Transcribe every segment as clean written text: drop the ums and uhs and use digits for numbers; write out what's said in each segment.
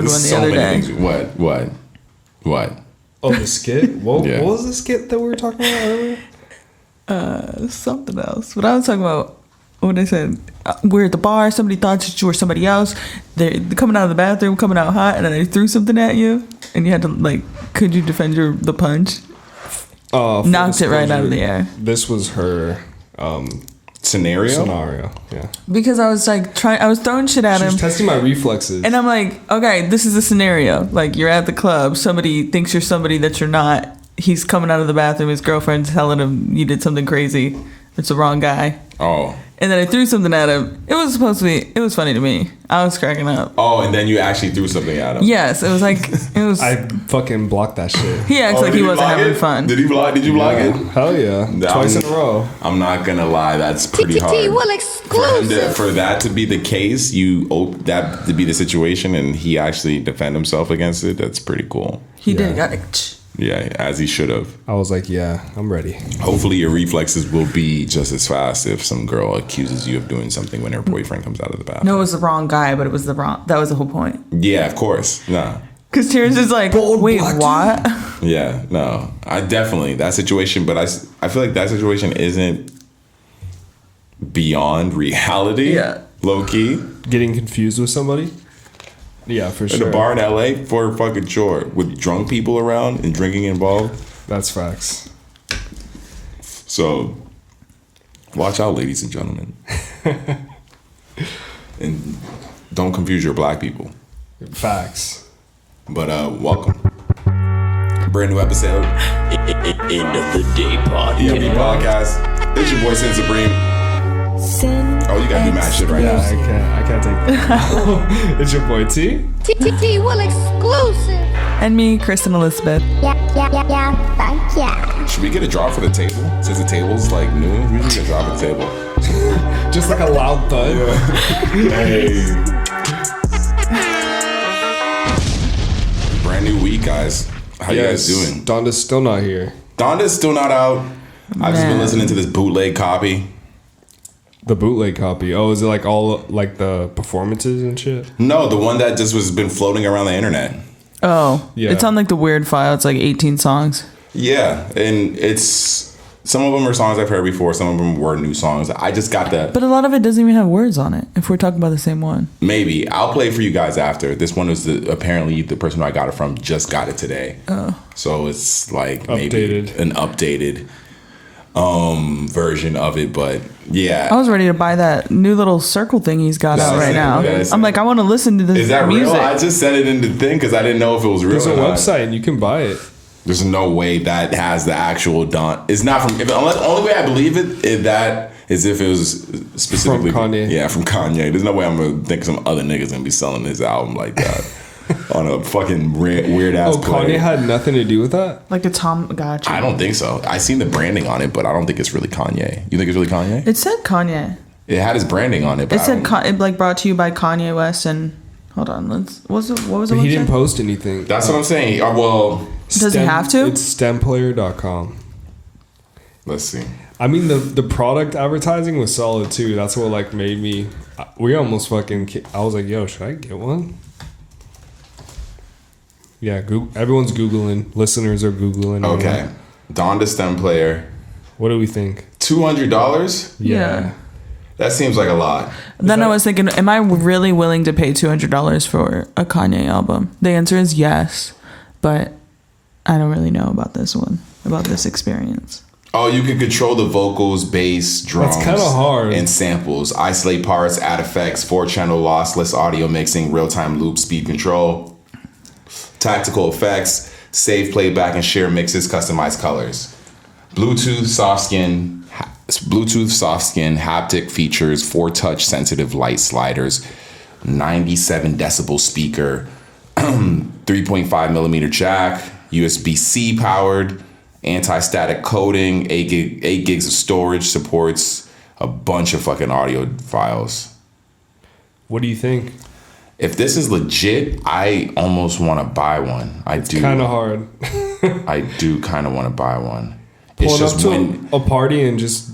good one the other day. What? Oh, the skit? What was the skit that we were talking about earlier? Something else. But I was talking about when they said we're at the bar. Somebody thought that you were somebody else. They're coming out of the bathroom, coming out hot, and then they threw something at you, and you had to could you defend the punch? Knocked it right out of the air. This was her scenario. Yeah. Because I was I was throwing shit at him. She was testing my reflexes. And I'm like, okay, this is a scenario. Like, you're at the club. Somebody thinks you're somebody that you're not. He's coming out of the bathroom. His girlfriend's telling him you did something crazy. It's the wrong guy. Oh. And then I threw something at him. It was funny to me. I was cracking up. Oh, and then you actually threw something at him. Yes, it was. I fucking blocked that shit. He acts like he wasn't having fun. Did you block it? Hell yeah. Twice in a row. I'm not gonna lie, that's pretty hard. Will exclusive. For that to be the case, that to be the situation, and he actually defend himself against it, that's pretty cool. He did. Got it. Yeah, as he should have. I was like, yeah, I'm ready. Hopefully your reflexes will be just as fast if some girl accuses you of doing something when her boyfriend comes out of the bathroom. No, it was the wrong guy, but that was the whole point. Yeah, of course. Nah. Because Terrence is like, wait, what? Yeah, no. I definitely, that situation, but I feel like that situation isn't beyond reality. Yeah. Low key. Getting confused with somebody? Yeah, for sure. In a bar in LA for fucking sure. With drunk people around and drinking involved. That's facts. So, watch out, ladies and gentlemen. And don't confuse your black people. Facts. But welcome. Brand new episode. End of the day party. EOD podcast. It's your boy Sin Supreme. Oh, you gotta do mad shit right now. I can't take that. It's your boy T. T will exclusive. And me, Kristen Elizabeth. Yeah, thank ya. Should we get a drop for the table? Since the table's new, we should get a drop for the table. Just like a loud thud. Hey. Brand new week, guys. How you guys doing? Donda's still not here. Donda's still not out. I've just been listening to this bootleg copy. The bootleg copy. Oh, is it all the performances and shit? No, the one that just was been floating around the internet. Oh, yeah. It's on the weird file. It's 18 songs. Yeah, and some of them are songs I've heard before. Some of them were new songs. I just got that. But a lot of it doesn't even have words on it. If we're talking about the same one, maybe I'll play it for you guys after. This one was apparently the person who I got it from just got it today. Oh, so it's maybe an updated version of it, but yeah, I was ready to buy that new little circle thing he's got out right now. I'm like, I want to listen to this. Is that music. Real? I just sent it in the thing because I didn't know if it was real. There's a website and you can buy it. There's no way that has the actual Don. It's not from. Unless only way I believe it is that is if it was specifically from Kanye. Yeah, from Kanye. There's no way I'm gonna think some other niggas gonna be selling this album like that. On a fucking weird ass. Oh, Kanye had nothing to do with that? Like a Tamagotchi. I don't think so. I seen the branding on it, but I don't think it's really Kanye. You think it's really Kanye? It said Kanye. It had his branding on it. But it said brought to you by Kanye West and hold on. What was it? But he didn't post anything. That's what I'm saying. Well, does he have to? It's stemplayer.com. Let's see. I mean, the product advertising was solid too. That's what made me. We almost fucking. I was like, yo, should I get one? Yeah, everyone's Googling. Listeners are Googling. Okay. Donna Stem Player. What do we think? $200? Yeah. That seems like a lot. Then I was thinking, am I really willing to pay $200 for a Kanye album? The answer is yes, but I don't really know about this one, about this experience. Oh, you can control the vocals, bass, drums. That's kind of hard. And samples. Isolate parts, add effects, 4-channel lossless audio mixing, real-time loop, speed control. Tactical effects, save playback and share mixes, customized colors. Bluetooth soft skin haptic features, 4-touch sensitive light sliders, 97 decibel speaker, 3.5 millimeter jack, USB-C powered, anti-static coding, 8 gigs of storage, supports a bunch of fucking audio files. What do you think? If this is legit, I almost want to buy one. It's kind of hard. I do kind of want to buy one. Pull it up to a party and just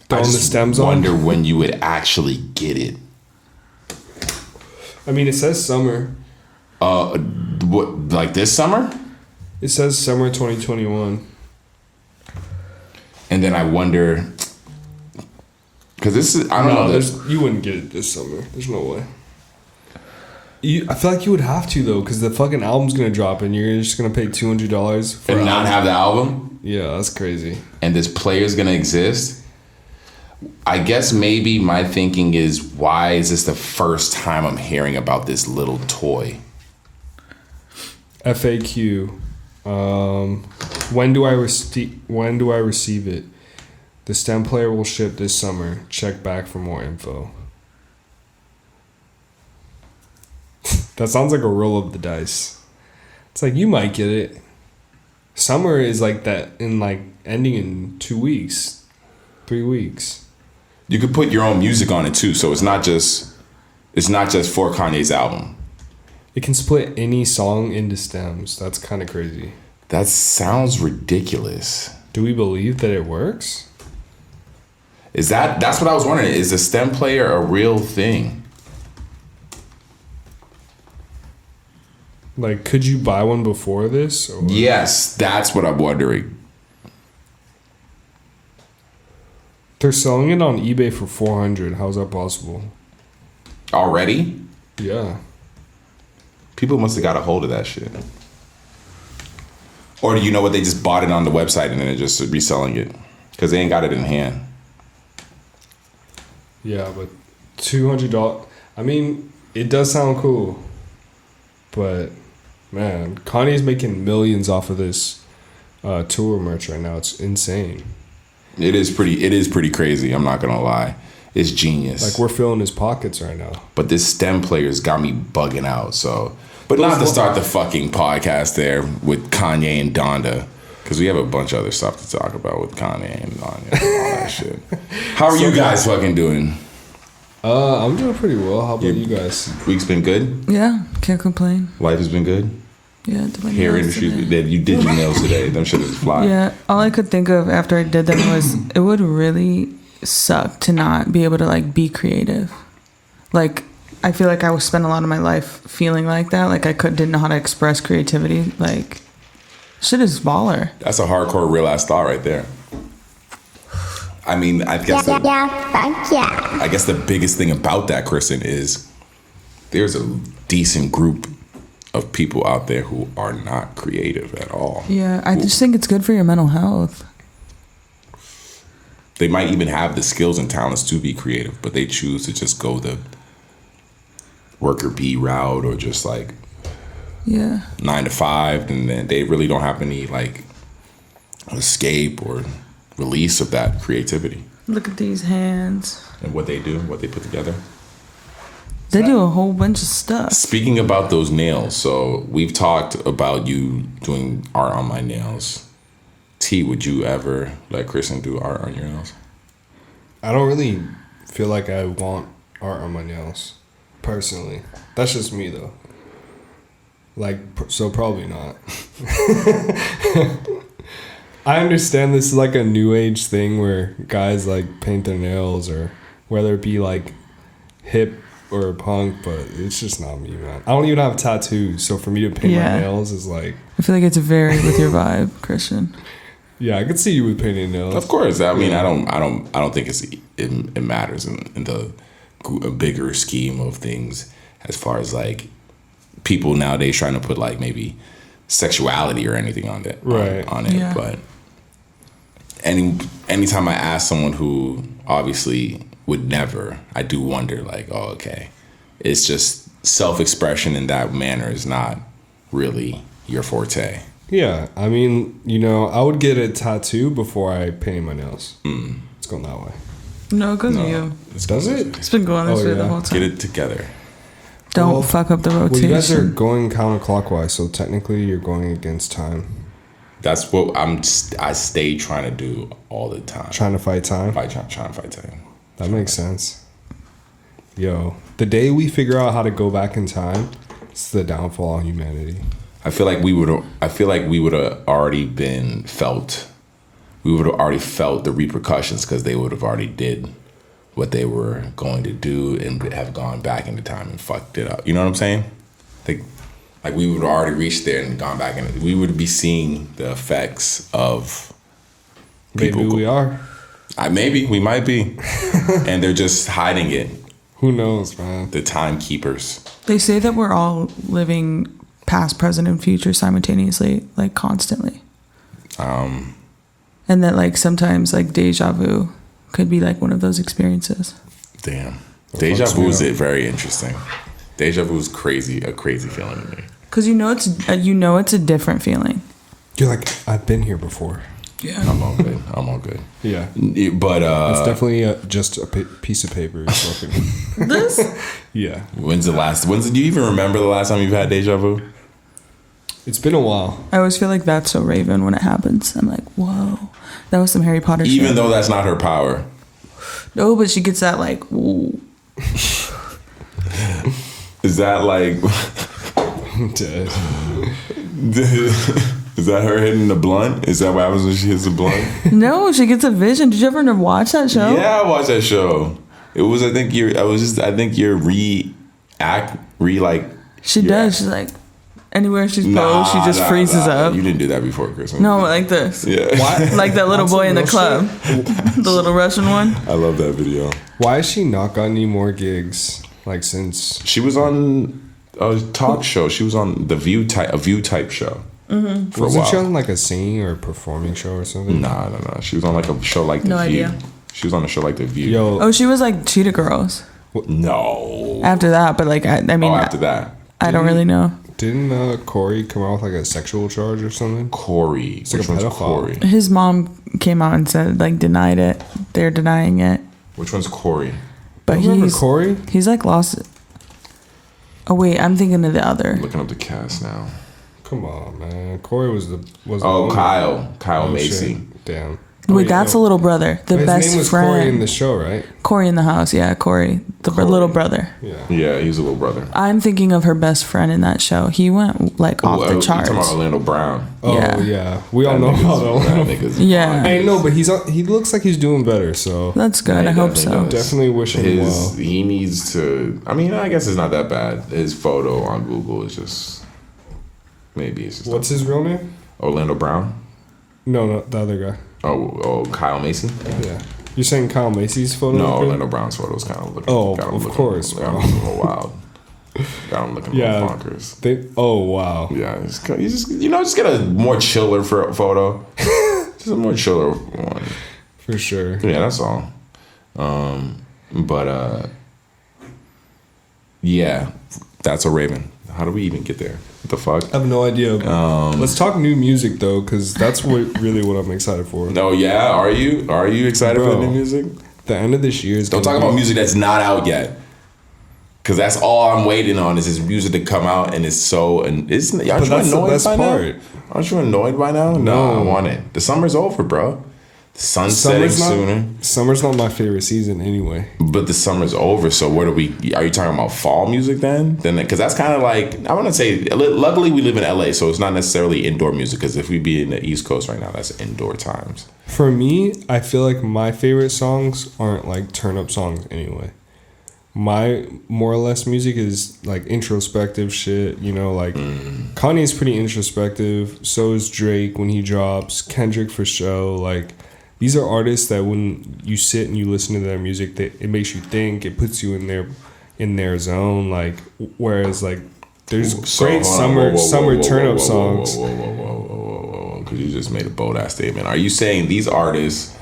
throwing the stems on. I wonder when you would actually get it. I mean, it says summer. What, like this summer? It says summer 2021. And then I wonder, because this is, I don't know. You wouldn't get it this summer. There's no way. I feel like you would have to though, because the fucking album's gonna drop and you're just gonna pay $200 for and not have the album. Yeah, that's crazy. And this player's gonna exist. I guess maybe my thinking is, why is this the first time I'm hearing about this little toy? FAQ. When do I receive it? The Stem Player will ship this summer. Check back for more info. That sounds like a roll of the dice. It's like, you might get it. Summer is like that in like ending in 2 weeks, 3 weeks. You could put your own music on it too, so it's not just for Kanye's album. It can split any song into stems. That's kind of crazy. That sounds ridiculous. Do we believe that it works? That's what I was wondering. Is the Stem Player a real thing? Like, could you buy one before this? Or? Yes, that's what I'm wondering. They're selling it on eBay for $400. How's that possible? Already? Yeah. People must have got a hold of that shit. Or do you know what? They just bought it on the website and then they're just reselling it because they ain't got it in hand. Yeah, but $200. I mean, it does sound cool, but man, Kanye's making millions off of this tour merch right now. It's insane. It is pretty crazy. I'm not gonna lie. It's genius. Like, we're filling his pockets right now. But this Stem Player's got me bugging out. So, but not to start the fucking podcast there with Kanye and Donda, because we have a bunch of other stuff to talk about with Kanye and Donda and all that shit. How are you guys fucking doing? I'm doing pretty well. How about you guys? Week's been good? Yeah, can't complain. Life has been good? Yeah, did my Hair nails industry, today. you did your nails today. Them shit is fly. Yeah, all I could think of after I did them was it would really suck to not be able to like be creative. Like, I feel like I was spent a lot of my life feeling like that. Like, didn't know how to express creativity. Like, shit is baller. That's a hardcore real ass thought right there. I mean, I guess I guess the biggest thing about that, Kristen, is there's a decent group of people out there who are not creative at all. Yeah, I just think it's good for your mental health. They might even have the skills and talents to be creative, but they choose to just go the worker bee route or just like 9 to 5, and then they really don't have any like escape or release of that creativity. Look at these hands. And what they do, what they put together. They do a whole bunch of stuff. Speaking about those nails, so we've talked about you doing art on my nails. T, would you ever let Kristen do art on your nails? I don't really feel like I want art on my nails, personally. That's just me, though. Like, so probably not. I understand this is like a new age thing where guys like paint their nails, or whether it be like hip or punk, but it's just not me, man. I don't even have tattoos, so for me to paint my nails is like, I feel like it's very with your vibe, Christian. Yeah, I could see you with painting nails. Of course. I mean, I don't think it matters in the bigger scheme of things, as far as like people nowadays trying to put like maybe sexuality or anything on it, right? On it, yeah. But anytime I ask someone who obviously would never, I do wonder like, oh, okay, it's just self-expression in that manner is not really your forte. Yeah, I mean, you know, I would get a tattoo before I paint my nails. It's going that way. No, it goes to you. Does it? It's been going this way the whole time. Get it together. Don't fuck up the rotation. Well, you guys are going counterclockwise, so technically you're going against time. That's what I stay trying to do all the time. Trying to fight time? Trying to fight time. That makes sense. Yo, the day we figure out how to go back in time, it's the downfall of humanity. I feel like we would have already felt the repercussions, because they would have already did what they were going to do and have gone back into time and fucked it up. You know what I'm saying? Like, like we would have already reached there and gone back, and we would be seeing the effects of people. Maybe we are. Maybe we might be, and they're just hiding it. Who knows, man? The timekeepers. They say that we're all living past, present, and future simultaneously, like constantly. And that like sometimes like deja vu could be like one of those experiences. Damn. Deja vu is very interesting. Deja vu is crazy, a crazy feeling to me. Because it's a different feeling. You're like, I've been here before. Yeah. I'm all good. Yeah. But it's definitely just a piece of paper. This? Yeah. Do you even remember the last time you've had deja vu? It's been a while. I always feel like that's so Raven when it happens. I'm like, whoa, that was some Harry Potter shit. Even though that's not her power. No, but she gets that like, ooh. Is that like... I'm dead. Is that her hitting the blunt? Is that what happens when she hits the blunt? No, she gets a vision. Did you ever watch that show? Yeah, I watched that show. It was, I think you're She does. She's like, anywhere she's posed, she just freezes up. You didn't do that before, Chris. No, like this. Yeah. Why? Like that little boy in the club. The little Russian one. I love that video. Why has she not got any more gigs? Like since she was on a talk show. She was on a View type show. Mm-hmm. For wasn't a while. she on like a singing or performing show or something? Nah. She was on like a show like The View. Idea. She was on a show like The View. Yo. Oh, she was like Cheetah Girls. No. After that, but like I mean, after that, I don't really know. Didn't Corey come out with like a sexual charge or something? Corey. It's like Which a one's pedophile. Corey? His mom came out and said like denied it. They're denying it. Which one's Corey? But Remember Corey? He's like lost. Oh wait, I'm thinking of the other. Looking up the cast now. Come on, man. Corey was the Kyle Macy. Shit. Damn. Wait, that's the little brother, the His best name was friend. Corey in the show, right? Corey in the house, yeah, Corey, the little brother. Yeah, he's a little brother. I'm thinking of her best friend in that show. He went like off the charts. You're talking about Orlando Brown. Oh yeah. We all know about that. Yeah. I know, but he looks like he's doing better. So that's good. I hope so. Definitely wish him well. He needs to. I mean, I guess it's not that bad. His photo on Google is just. Maybe it's just. What's his real name? Orlando Brown. No, not the other guy. Oh, Kyle Macy. Yeah. You're saying Kyle Macy's photo? No, Orlando Brown's photo is kind of looking. Oh, of course. Got him looking a little wild. Got him looking a little bonkers. Oh wow. Yeah, just get a more chiller photo. Just a more chiller one. For sure. Yeah, that's all. Yeah, that's a Raven. How do we even get there? What the fuck? I have no idea. Let's talk new music though, because that's what I'm excited for. No, yeah. Are you excited for the new music? The end of this year is. Don't talk about music that's not out yet. Cause that's all I'm waiting on is his music to come out, and it's so. And aren't you annoyed by now? Aren't you annoyed by now? No, I want it. The summer's over, bro. The sun's setting sooner. Summer's not my favorite season anyway. But the summer's over, so what are you talking about fall music then? Because that's kind of like, I want to say, luckily we live in LA, so it's not necessarily indoor music, because if we be in the East Coast right now, that's indoor times. For me, I feel like my favorite songs aren't like turn up songs anyway. My more or less music is like introspective shit, like Kanye's pretty introspective, so is Drake when he drops, Kendrick for show, like these are artists that when you sit and you listen to their music, it makes you think, it puts you in their zone, like whereas like there's great summer turn up songs. Whoa, because you just made a bold ass statement. Are you saying these artists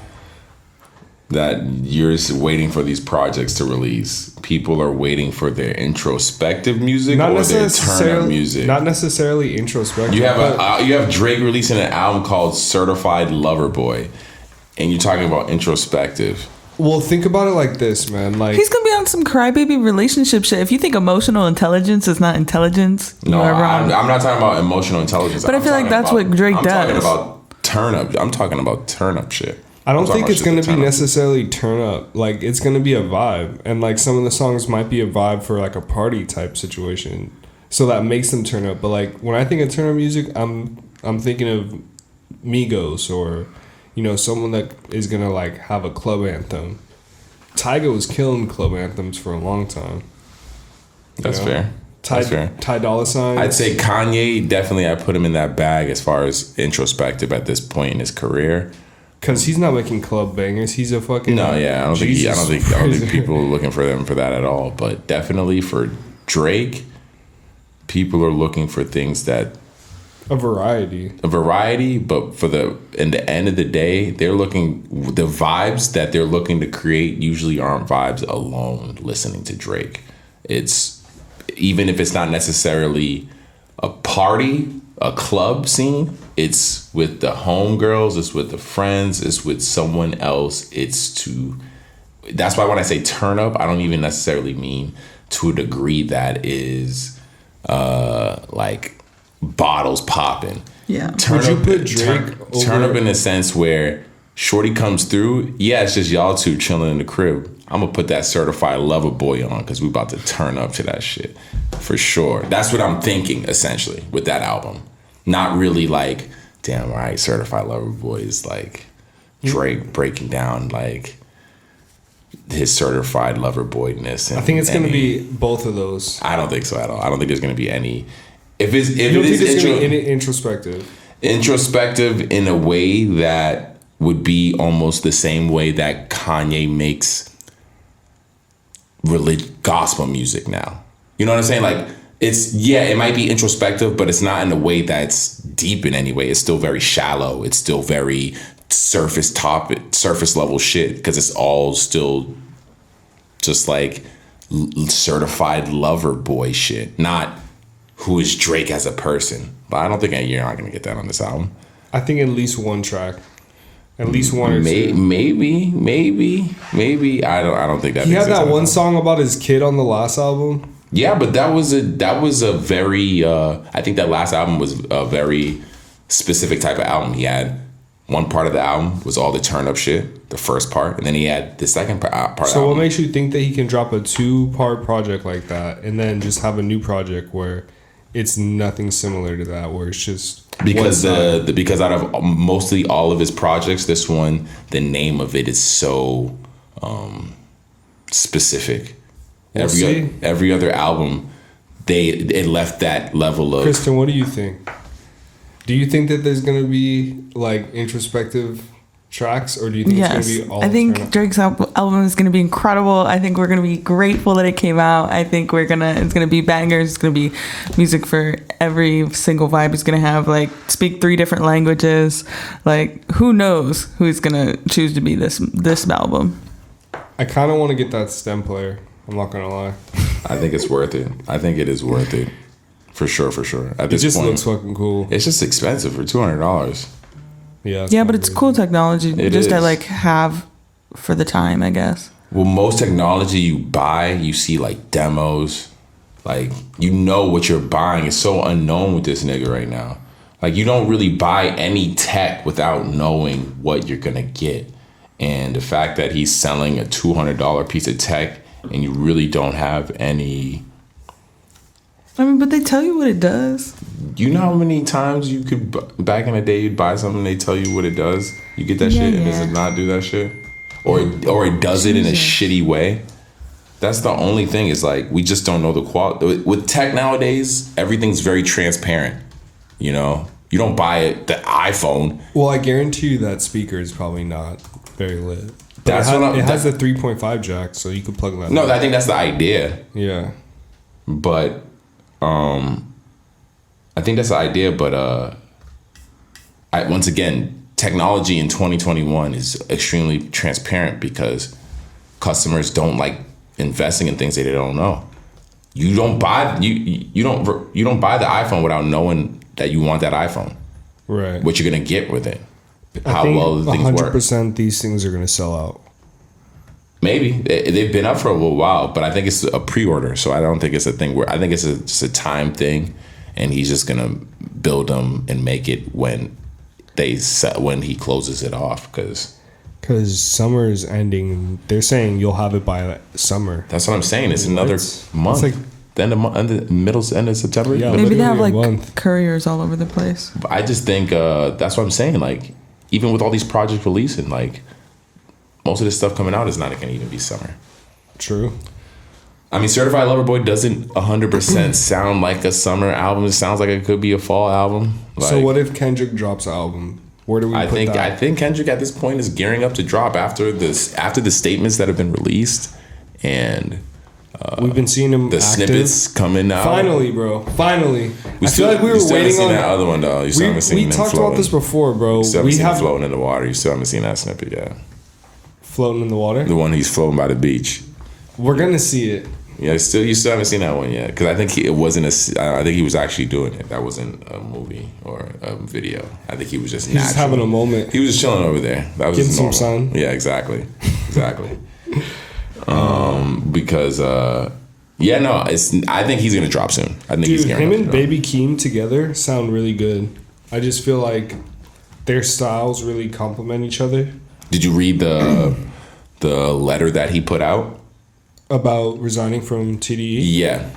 that you're waiting for these projects to release, people are waiting for their introspective music or their turn up music? Not necessarily introspective. You have Drake releasing an album called Certified Lover Boy, and you're talking about introspective. Well, think about it like this, man. Like he's gonna be on some crybaby relationship shit. If you think emotional intelligence is not intelligence, you are wrong. I'm not talking about emotional intelligence. But I feel like that's what Drake does. I'm talking about turn up. I'm talking about turn up shit. I don't think it's going to be necessarily turn up. Like, it's going to be a vibe. And, like, some of the songs might be a vibe for, like, a party type situation. So that makes them turn up. But, like, when I think of turn up music, I'm thinking of Migos or, someone that is going to, like, have a club anthem. Tyga was killing club anthems for a long time. That's fair. That's fair. Ty Dolla Sign. I'd say Kanye, definitely I put him in that bag as far as introspective at this point in his career. Because he's not making club bangers. He's a fucking No, yeah, I don't think people are looking for them for that at all. But definitely for Drake, people are looking for things that a variety. But in the end of the day, the vibes that they're looking to create usually aren't vibes alone. Listening to Drake, it's even if it's not necessarily a party, a club scene, it's with the homegirls, it's with the friends, it's with someone else. That's why when I say turn up, I don't even necessarily mean to a degree that is like bottles popping. Yeah. Turn up in a sense where shorty comes through. Yeah, it's just y'all two chilling in the crib. I'm gonna put that Certified Lover Boy on because we about to turn up to that shit for sure. That's what I'm thinking essentially with that album. Not really like, damn right, Certified Lover Boy is like Drake breaking down like his certified lover boyness. I think it's gonna be both of those. I don't think so at all. I don't think there's gonna be any. If you don't think there's gonna be any introspective in a way that would be almost the same way that Kanye makes gospel music now. You know what I'm saying? Like it might be introspective, but it's not in a way that's deep in any way. It's still very shallow. It's still very surface level shit because it's all still just like certified lover boy shit, not who is Drake as a person. But I don't think you're not gonna get that on this album. I think at least one track. At least one or two. Maybe. I don't think that. He had that one song about his kid on the last album. Yeah, but that was a very. I think that last album was a very specific type of album. He had one part of the album was all the turn up shit, the first part, and then he had the second part. So what makes you think that he can drop a 2-part project like that and then just have a new project where it's nothing similar to that, where it's just because out of mostly all of his projects, this one, the name of it is so specific. Every other album, it left that level of. Kristen, what do you think? Do you think that there's gonna be like introspective tracks, or do you think it's gonna be all? I think Drake's album is gonna be incredible. I think we're gonna be grateful that it came out. I think it's gonna be bangers. It's gonna be music for every single vibe. He's gonna have like speak 3 different languages. Like who knows who's gonna choose to be this album? I kind of want to get that Stem Player. I'm not gonna lie. I think it's worth it. I think it is worth it. For sure. At this point, it just looks fucking cool. It's just expensive for $200. Yeah, but it's cool technology to like have for the time, I guess. Well, most technology you buy, you see like demos, like what you're buying. It's so unknown with this nigga right now. Like you don't really buy any tech without knowing what you're gonna get. And the fact that he's selling a $200 piece of tech and you really don't have any. I mean, but they tell you what it does. You know how many times you could, back in the day, you'd buy something, they tell you what it does. You get that shit, and does it not do that shit? Or it does it in a shitty way? That's the only thing, is like, we just don't know the quality. With tech nowadays, everything's very transparent. You know? You don't buy the iPhone. Well, I guarantee you that speaker is probably not very lit. But it has the 3.5 jack, so you could plug that in. No, I think that's the idea. Yeah. But I think that's the idea, but once again, technology in 2021 is extremely transparent because customers don't like investing in things that they don't know. You don't buy you don't buy the iPhone without knowing that you want that iPhone. Right. What you're gonna get with it. How well the things work. 100% these things are gonna sell out. Maybe they've been up for a little while, but I think it's a pre-order, so I don't think it's a thing where I think it's just a time thing, and he's just gonna build them and make it when he closes it off, because summer is ending. They're saying you'll have it by summer. That's what I'm saying. It's another month. It's like the end of September. Yeah, maybe they have like couriers all over the place. But I just think that's what I'm saying. Like even with all these projects releasing, like. Most of this stuff coming out is not going to even be summer. True. I mean, Certified Lover Boy doesn't 100% sound like a summer album. It sounds like it could be a fall album. Like, So what if Kendrick drops an album? Where do we put that? I think Kendrick at this point is gearing up to drop after the statements that have been released and We've been seeing him the active. snippets coming out. Finally, bro. Finally. We I feel like we were still waiting haven't seen on that other one though. You still haven't seen we him talked floating. about this before, bro. You still haven't We seen him have floating in the water. You still haven't seen that snippet yet. floating in the water. The one he's floating by the beach. We're gonna see it. Yeah, you still haven't seen that one yet because I think it wasn't I think he was actually doing it. That wasn't a movie or a video. I think he was just He's just having a moment. He was just chilling over there. That was Getting his some normal. sun. Yeah, exactly. Because I think he's gonna drop soon. I think he's Dude, gearing him up to and drop. Baby Keem together sound really good. I just feel like their styles really complement each other. Did you read the letter that he put out? About resigning from TDE? Yeah.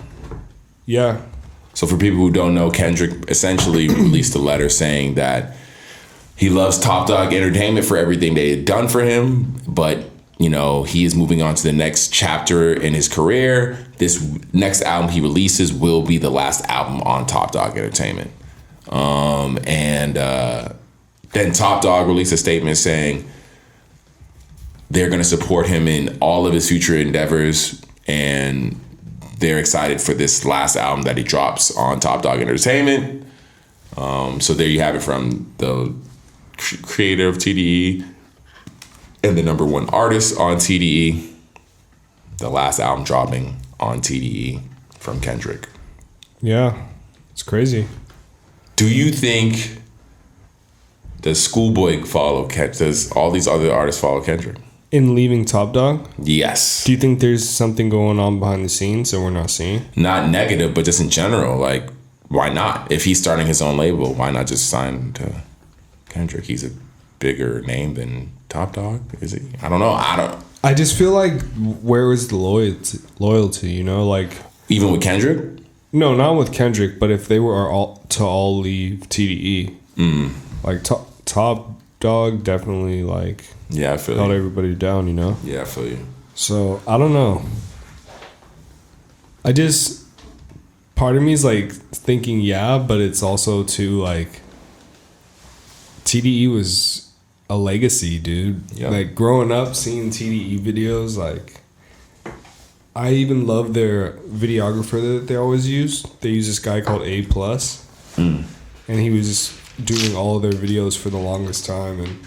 Yeah. So for people who don't know, Kendrick essentially released a letter saying that he loves Top Dog Entertainment for everything they had done for him, but you know, he is moving on to the next chapter in his career. This next album he releases will be the last album on Top Dog Entertainment. Then Top Dog released a statement saying they're going to support him in all of his future endeavors, and they're excited for this last album that he drops on Top Dog Entertainment. So there you have it from the creator of TDE and the number one artist on TDE. The last album dropping on TDE from Kendrick. Yeah. It's crazy. Do you think does Schoolboy follow Kendrick? Does all these other artists follow Kendrick? In leaving Top Dog? Yes. Do you think there's something going on behind the scenes that we're not seeing? Not negative, but just in general. Like, why not? If he's starting his own label, why not just sign to Kendrick? He's a bigger name than Top Dog, is he? I don't know. I just feel like where is the loyalty, you know? Like, even with Kendrick? no, not with Kendrick, but if they were all leave TDE, like Top Dog definitely like Yeah, I feel held you. everybody down, you know? Yeah, I feel you. So I don't know. Part of me is like thinking, yeah, but it's also too like TDE was a legacy, dude. Yep. Like growing up, seeing TDE videos, like I even love their videographer that they always use. They use this guy called A+, and he was just doing all of their videos for the longest time, and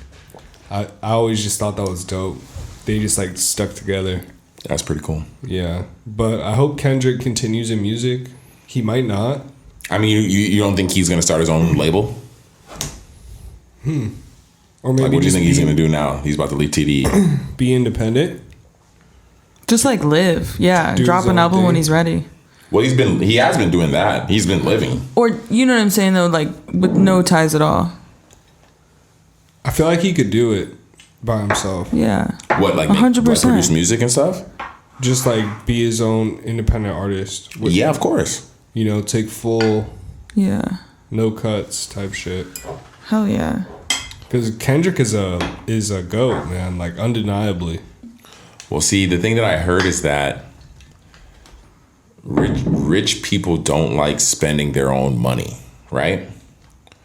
I always just thought that was dope. They just like stuck together. That's pretty cool. Yeah, but I hope Kendrick continues in music. He might not. I mean, you don't think he's going to start his own label? Or maybe Like, what do you just think he's going to do now? He's about to leave TDE. be independent. Just like live. Yeah. Do Drop his an own album when thing. he's ready. Well, he has been doing that. He's been living. Or, you know what I'm saying, though? Like, with no ties at all. I feel like he could do it by himself. Yeah. What, like 100%. produce music and stuff? Just like be his own independent artist. With, Yeah, of course. You know, take full, Yeah. no cuts type shit. Hell yeah. Because Kendrick is a goat, man. Like undeniably. Well, see, the thing that I heard is that rich people don't like spending their own money, right?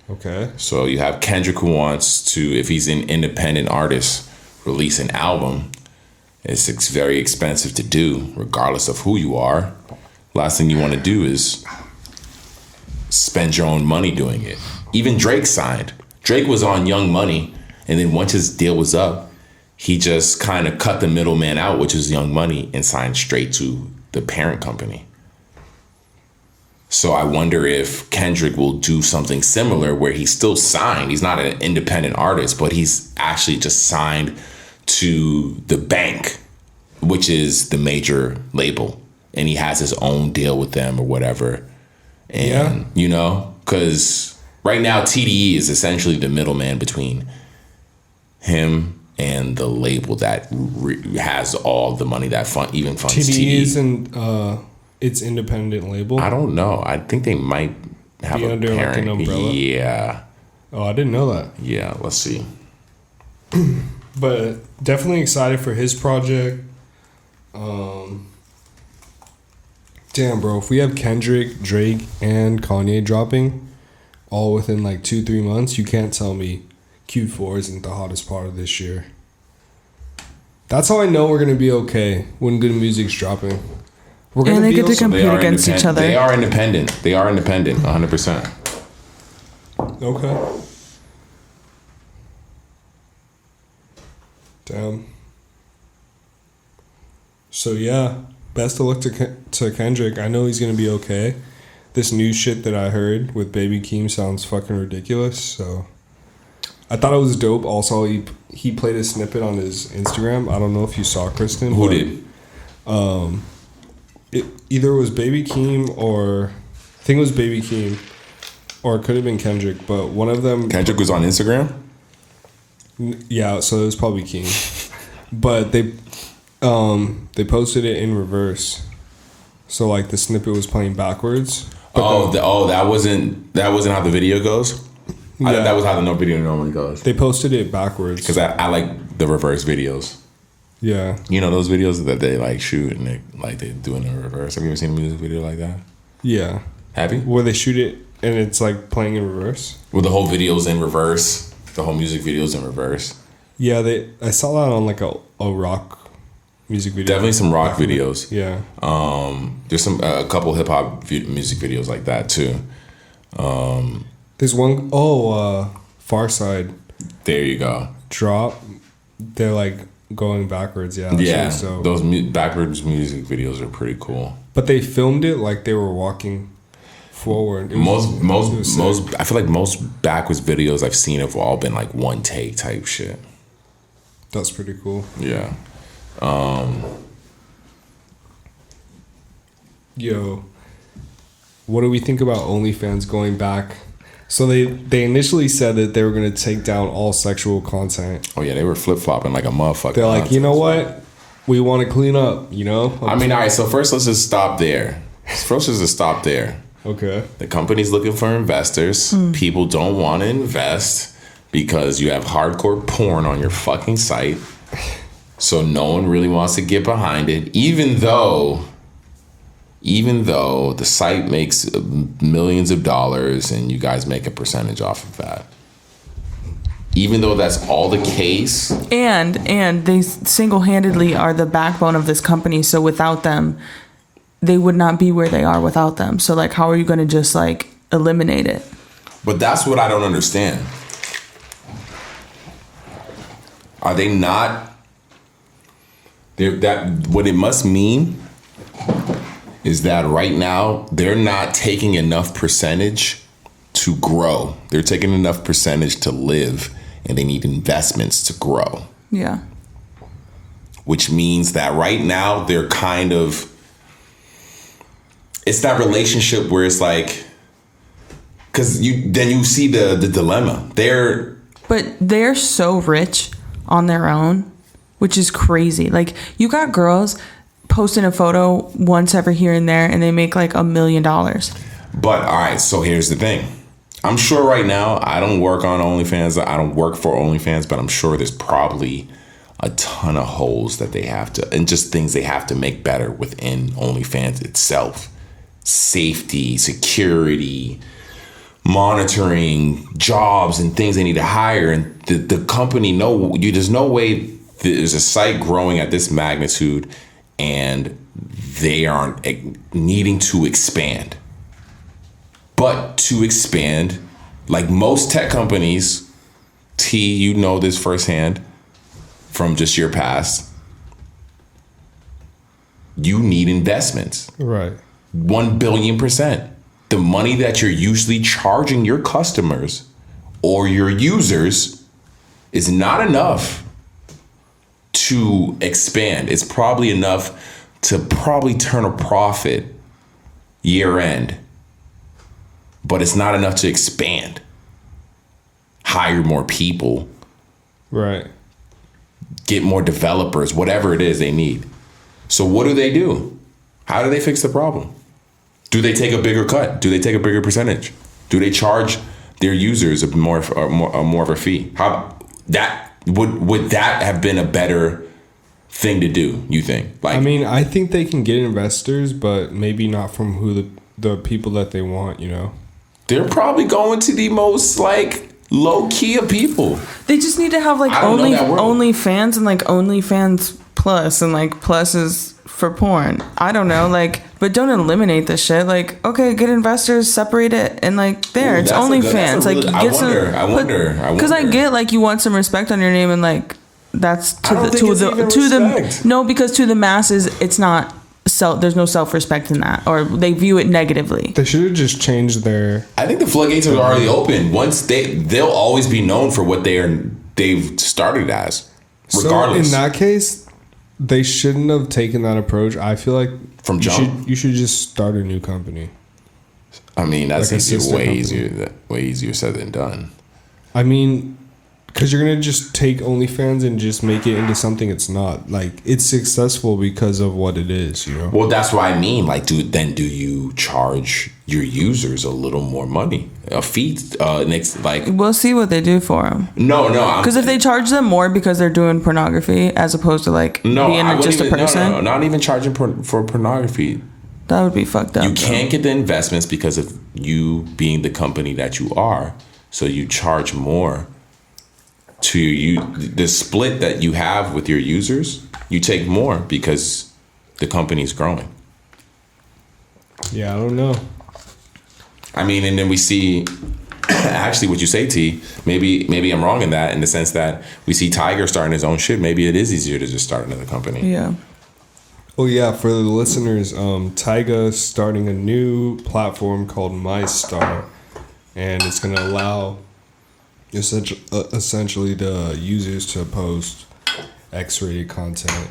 Okay. So you have Kendrick who wants to, if he's an independent artist, release an album. It's very expensive to do, regardless of who you are. Last thing you want to do is spend your own money doing it. Even Drake signed. Drake was on Young Money, and then once his deal was up, he just kind of cut the middleman out, which is Young Money, and signed straight to the parent company. So I wonder if Kendrick will do something similar where he's still signed. He's not an independent artist, but he's actually just signed to the bank, which is the major label. And he has his own deal with them or whatever. And, you know, because right now TDE is essentially the middleman between him and the label that has all the money that funds TDE. TDE isn't its independent label. I don't know. I think they might have Be a under, like, parent. an umbrella? Yeah. Oh, I didn't know that. Yeah. Let's see. But definitely excited for his project. Damn, bro. If we have Kendrick, Drake, and Kanye dropping all within like 2-3 months, you can't tell me Q4 isn't the hottest part of this year. That's how I know we're gonna be okay when good music's dropping. We're gonna And they get to also- compete against each other. They are independent. 100%. Okay. Damn. So yeah, best of luck to Kendrick. I know he's gonna be okay. This new shit that I heard with Baby Keem sounds fucking ridiculous. So I thought it was dope. Also, he played a snippet on his Instagram. I don't know if you saw, Kristen. Who but, did? Either it was Baby Keem or I think it was Baby Keem, or it could have been Kendrick. But one of them. Kendrick was on Instagram? Yeah, so it was probably Keem. But they posted it in reverse. So like the snippet was playing backwards. That wasn't how the video goes? Yeah. That was how the video normally goes. They posted it backwards. Because I like the reverse videos. Yeah. You know those videos that they like shoot and they do in the reverse? Have you ever seen a music video like that? Yeah. Have you? Where they shoot it and it's like playing in reverse. Where the whole video's in reverse. The whole music video's in reverse. Yeah, I saw that on like a rock music video. Definitely some rock videos. Yeah. There's a couple hip hop music videos like that too. There's one Far Side. There you go. Drop. They're like going backwards. Yeah. Yeah. So those backwards music videos are pretty cool. But they filmed it like they were walking forward. Most I feel like most backwards videos I've seen have all been like one take type shit. That's pretty cool. Yeah. Yo, what do we think about OnlyFans going back? So they initially said that they were going to take down all sexual content. Oh yeah, they were flip flopping like a motherfucker. They're like, you know what? We want to clean up. You know. I mean, all right. So first, let's just stop there. Okay. The company's looking for investors. People don't want to invest because you have hardcore porn on your fucking site. So no one really wants to get behind it, even though the site makes millions of dollars and you guys make a percentage off of that. Even though that's all the case. And they single-handedly are the backbone of this company. So without them, they would not be where they are without them. So like, how are you going to just like eliminate it? But that's what I don't understand. Are they not? What it must mean is that right now they're not taking enough percentage to grow. They're taking enough percentage to live, and they need investments to grow. Yeah. Which means that right now they're kind of, it's that relationship where it's like, because you see the dilemma. But they're so rich on their own, which is crazy. Like, you got girls posting a photo once every here and there, and they make like $1 million. But all right, so here's the thing. I'm sure right now, I don't work on OnlyFans. I don't work for OnlyFans, but I'm sure there's probably a ton of holes that they have to, and just things they have to make better within OnlyFans itself. Safety, security, monitoring, jobs, and things they need to hire. And the company, there's no way there's a site growing at this magnitude and they aren't needing to expand. But to expand, like most tech companies, T, you know this firsthand from just your past, you need investments. Right. 1 billion%. The money that you're usually charging your customers or your users is not enough to expand. It's probably enough to probably turn a profit year end, but it's not enough to expand. Hire more people. Right. Get more developers, whatever it is they need. So what do? How do they fix the problem? Do they take a bigger cut? Do they take a bigger percentage? Do they charge their users more of a fee? How that would that have been a better thing to do, you think? Like, I mean, I think they can get investors, but maybe not from who the people that they want, you know? they're probably going to the most like low key of people. They just need to have like I don't know that word. OnlyFans and like OnlyFans Plus and like Plus is for porn. I don't know, like, but don't eliminate this shit. Like, okay, get investors, separate it, and like there, Ooh, it's that's a good- OnlyFans. that's a Like, really- I wonder. Because I get like you want some respect on your name and like that's I don't think it's even respect. no, because to the masses it's not there's no self-respect in that, or they view it negatively. They should have just changed their... I think the floodgates are already open. Once they'll always be known for what they've started as, regardless. So in that case, they shouldn't have taken that approach. I feel like From jump? you should just start a new company. I mean, that's Like a sister way company. way easier said than done. I mean, because you're going to just take OnlyFans and just make it into something it's not. Like, it's successful because of what it is, you know? Well, that's what I mean. Like, do you charge your users a little more money, a fee? Next, like, We'll see what they do for them. no, Because if they charge them more because they're doing pornography as opposed to like being I just a wouldn't person, no, not even charging for pornography. that would be fucked up. You can't get the investments because of you being the company that you are. So you charge more to the split that you have with your users. You take more because the company's growing. Yeah, I don't know. I mean, and then we see actually what you say, T. Maybe I'm wrong in that, in the sense that we see Tiger starting his own shit. Maybe it is easier to just start another company. Yeah. Oh yeah, for the listeners, Tyga's starting a new platform called MyStar, and it's gonna allow essentially the users to post X-rated content.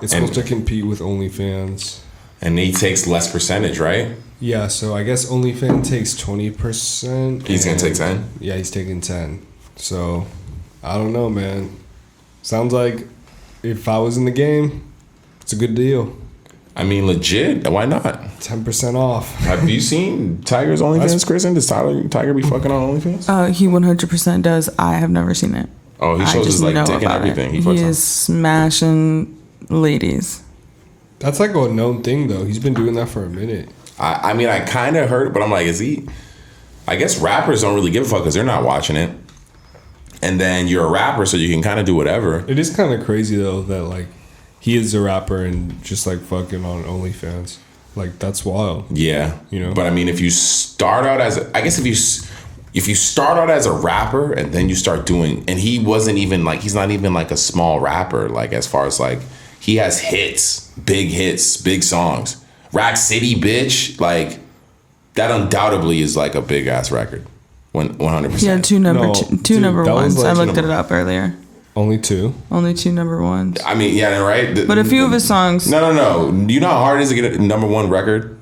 It's supposed to compete with OnlyFans. And he takes less percentage, right? Yeah, so I guess OnlyFans takes 20%. He's gonna take 10? Yeah, he's taking 10. So I don't know, man. Sounds like if I was in the game, it's a good deal. I mean, legit. Why not? 10% off. Have you seen Tiger's OnlyFans, Kristen? Does Tiger be fucking on OnlyFans? He 100% does. I have never seen it. Oh, he I shows just his like know dick and about everything. it. He fucks He on. is smashing ladies. That's like a known thing, though. He's been doing that for a minute. I mean, I kind of heard it, but I'm like, is he? I guess rappers don't really give a fuck because they're not watching it. And then you're a rapper, so you can kind of do whatever. It is kind of crazy, though, that, like, he is a rapper and just, like, fucking on OnlyFans. Like, that's wild. Yeah, You know? But I mean, if you start out as, if you start out as a rapper and then you start doing, and he wasn't even like, he's not even like a small rapper. Like, as far as like, he has hits, big songs. Rack City, bitch. Like, that undoubtedly is like a big ass record. 100%. He had two number No, two dude, number that was ones. like I looked number- it up earlier. Only 2? Only 2 number ones. I mean, yeah, right? But a few of his songs. No. You know how hard it is to get a number one record?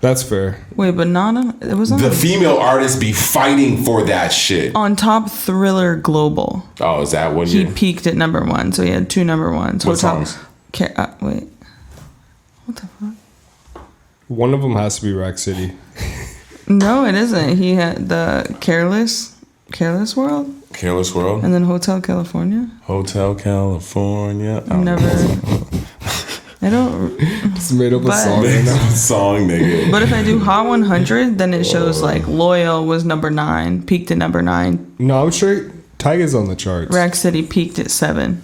That's fair. Wait, but Nana, it was on The female artists be fighting for that shit. on Top Thriller Global. Oh, is that what He you? peaked at number 1, so he had 2 number ones. What songs? Wait. What the fuck? One of them has to be Rack City. No, it isn't. He had the Careless World, Careless World? and then Hotel California. Hotel California. I've never. I don't. Just made up a But- song right now. Song, nigga. But if I do Hot 100, then it shows like Loyal was number 9, peaked at number 9. No, I'm sure Tyga's on the charts. Rack City peaked at 7.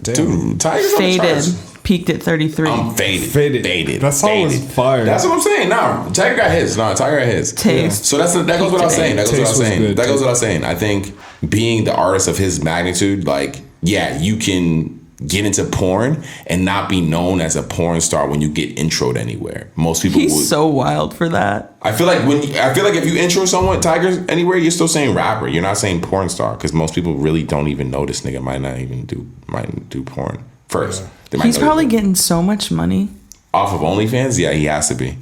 Damn. Dude, Tiger's on the Faded charts. peaked at 33. I'm faded. Faded. That song was fire. That's what I'm saying. No, Tiger got his. Tiger got his. Taste. So that goes without saying. That goes Taste without was saying. good, That goes too. without saying. I think being the artist of his magnitude, like, yeah, you can get into porn and not be known as a porn star when you get introed anywhere. Most people would. He's so wild for that. I feel like if you intro someone, Tiger, anywhere, you're still saying rapper. You're not saying porn star, because most people really don't even know this nigga might do porn first. Yeah. They might He's know probably this getting so much money. off of OnlyFans. Yeah, he has to be.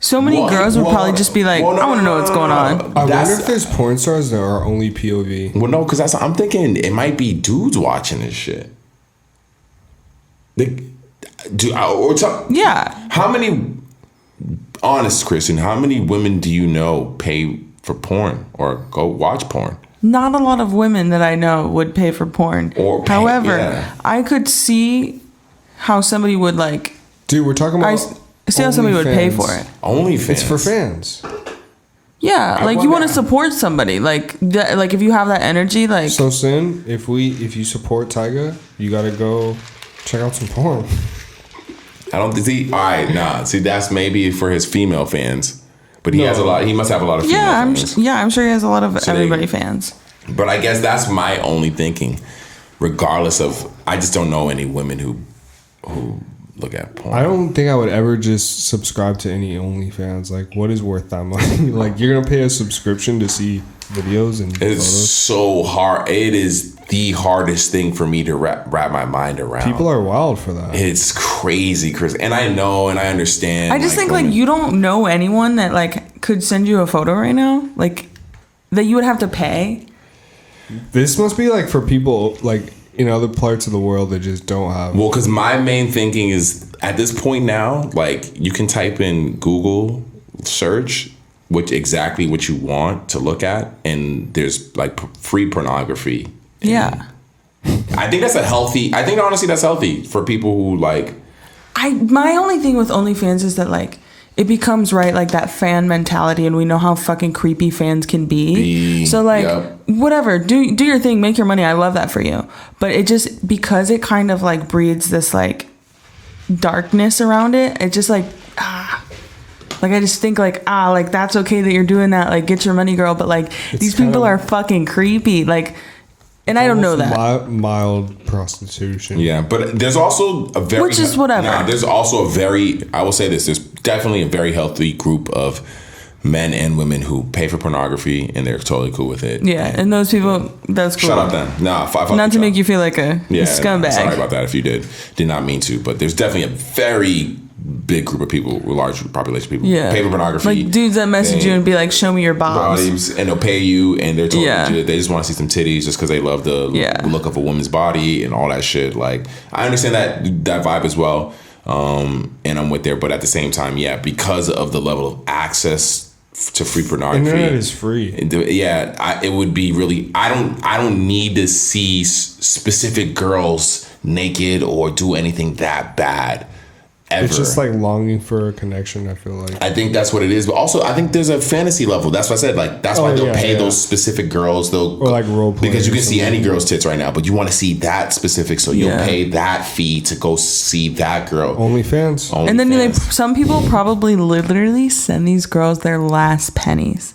So many girls would probably just be like, I want to know what's going on. I wonder if there's porn stars that are only POV. Well, no, because I'm thinking it might be dudes watching this shit. Yeah. How many, honest Christian, how many women do you know pay for porn or go watch porn? not a lot of women that I know would pay for porn. However, yeah. I could see how somebody would like. Dude, we're talking about. I see how somebody would pay for it. OnlyFans. It's for fans. Yeah, like you want to support somebody, like if you have that energy, like. So Sin, if you support Tyga, you gotta go check out some porn. I don't think all right, nah. See, that's maybe for his female fans, but he has a lot. He must have a lot of female fans. I'm sure he has a lot of everybody fans. But I guess that's my only thinking. Regardless of, I just don't know any women who look at porn. I don't think I would ever just subscribe to any OnlyFans. Like, what is worth that money? Like, you're gonna pay a subscription to see videos and it's photos? so hard. It is the hardest thing for me to wrap my mind around. People are wild for that. It's crazy, Chris. And I know and I understand. I just think like you don't know anyone that like could send you a photo right now, like that you would have to pay. This must be like for people like in other parts of the world that just don't have. Well, because my main thinking is at this point now, like you can type in Google search exactly what you want to look at, and there's like free pornography. Yeah. I think honestly that's healthy for people who like. My only thing with OnlyFans is that like it becomes like that fan mentality, and we know how fucking creepy fans can be. So like whatever, do your thing, make your money. I love that for you. But it just, because it kind of like breeds this like darkness around it, it just like like I just think like like that's okay that you're doing that, like get your money, girl, but like these people are fucking creepy, like. And I don't know that. Mild prostitution. Yeah, but there's also a very... Which is whatever. There's also I will say this, there's definitely a very healthy group of men and women who pay for pornography, and they're totally cool with it. Yeah, and those people, that's cool. Shut up then. Nah, not to make you feel like a scumbag. Sorry about that if you did not mean to, but there's definitely a very big group of people, a large population of people who pay for pornography. Like dudes that message you and be like, show me your bobs. And they'll pay you, and they're totally legit. They just want to see some titties just because they love the look of a woman's body and all that shit. Like, I understand that vibe as well, and I'm with there. But at the same time, because of the level of access to free pornography, internet is free. It would be really. I don't need to see specific girls naked or do anything that bad. Ever. It's just like longing for a connection, I feel like. I think that's what it is. But also, I think there's a fantasy level. That's what I said. Like, that's why they'll pay those specific girls. Or like role play. Because you can see any girl's tits right now, but you want to see that specific. So you'll pay that fee to go see that girl. OnlyFans. And then some people probably literally send these girls their last pennies.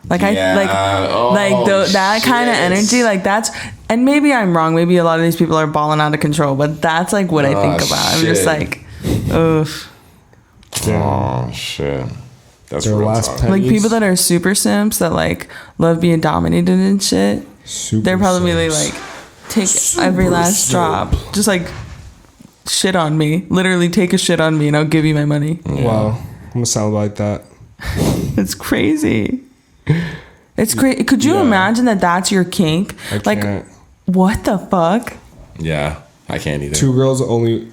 Like that kind of energy, like that's, and maybe I'm wrong. Maybe a lot of these people are balling out of control, but that's like what I think about. I'm just like, ugh. Oh shit. That's their real last talk. pennies. Like people that are super simps that like love being dominated and shit. They're probably like take every last drop. Just like shit on me. Literally take a shit on me and I'll give you my money. Yeah. Wow. I'm gonna sound like that. It's crazy. It's crazy. Could you imagine that that's your kink? Like, what the fuck? Yeah, I can't either. Two girls, 1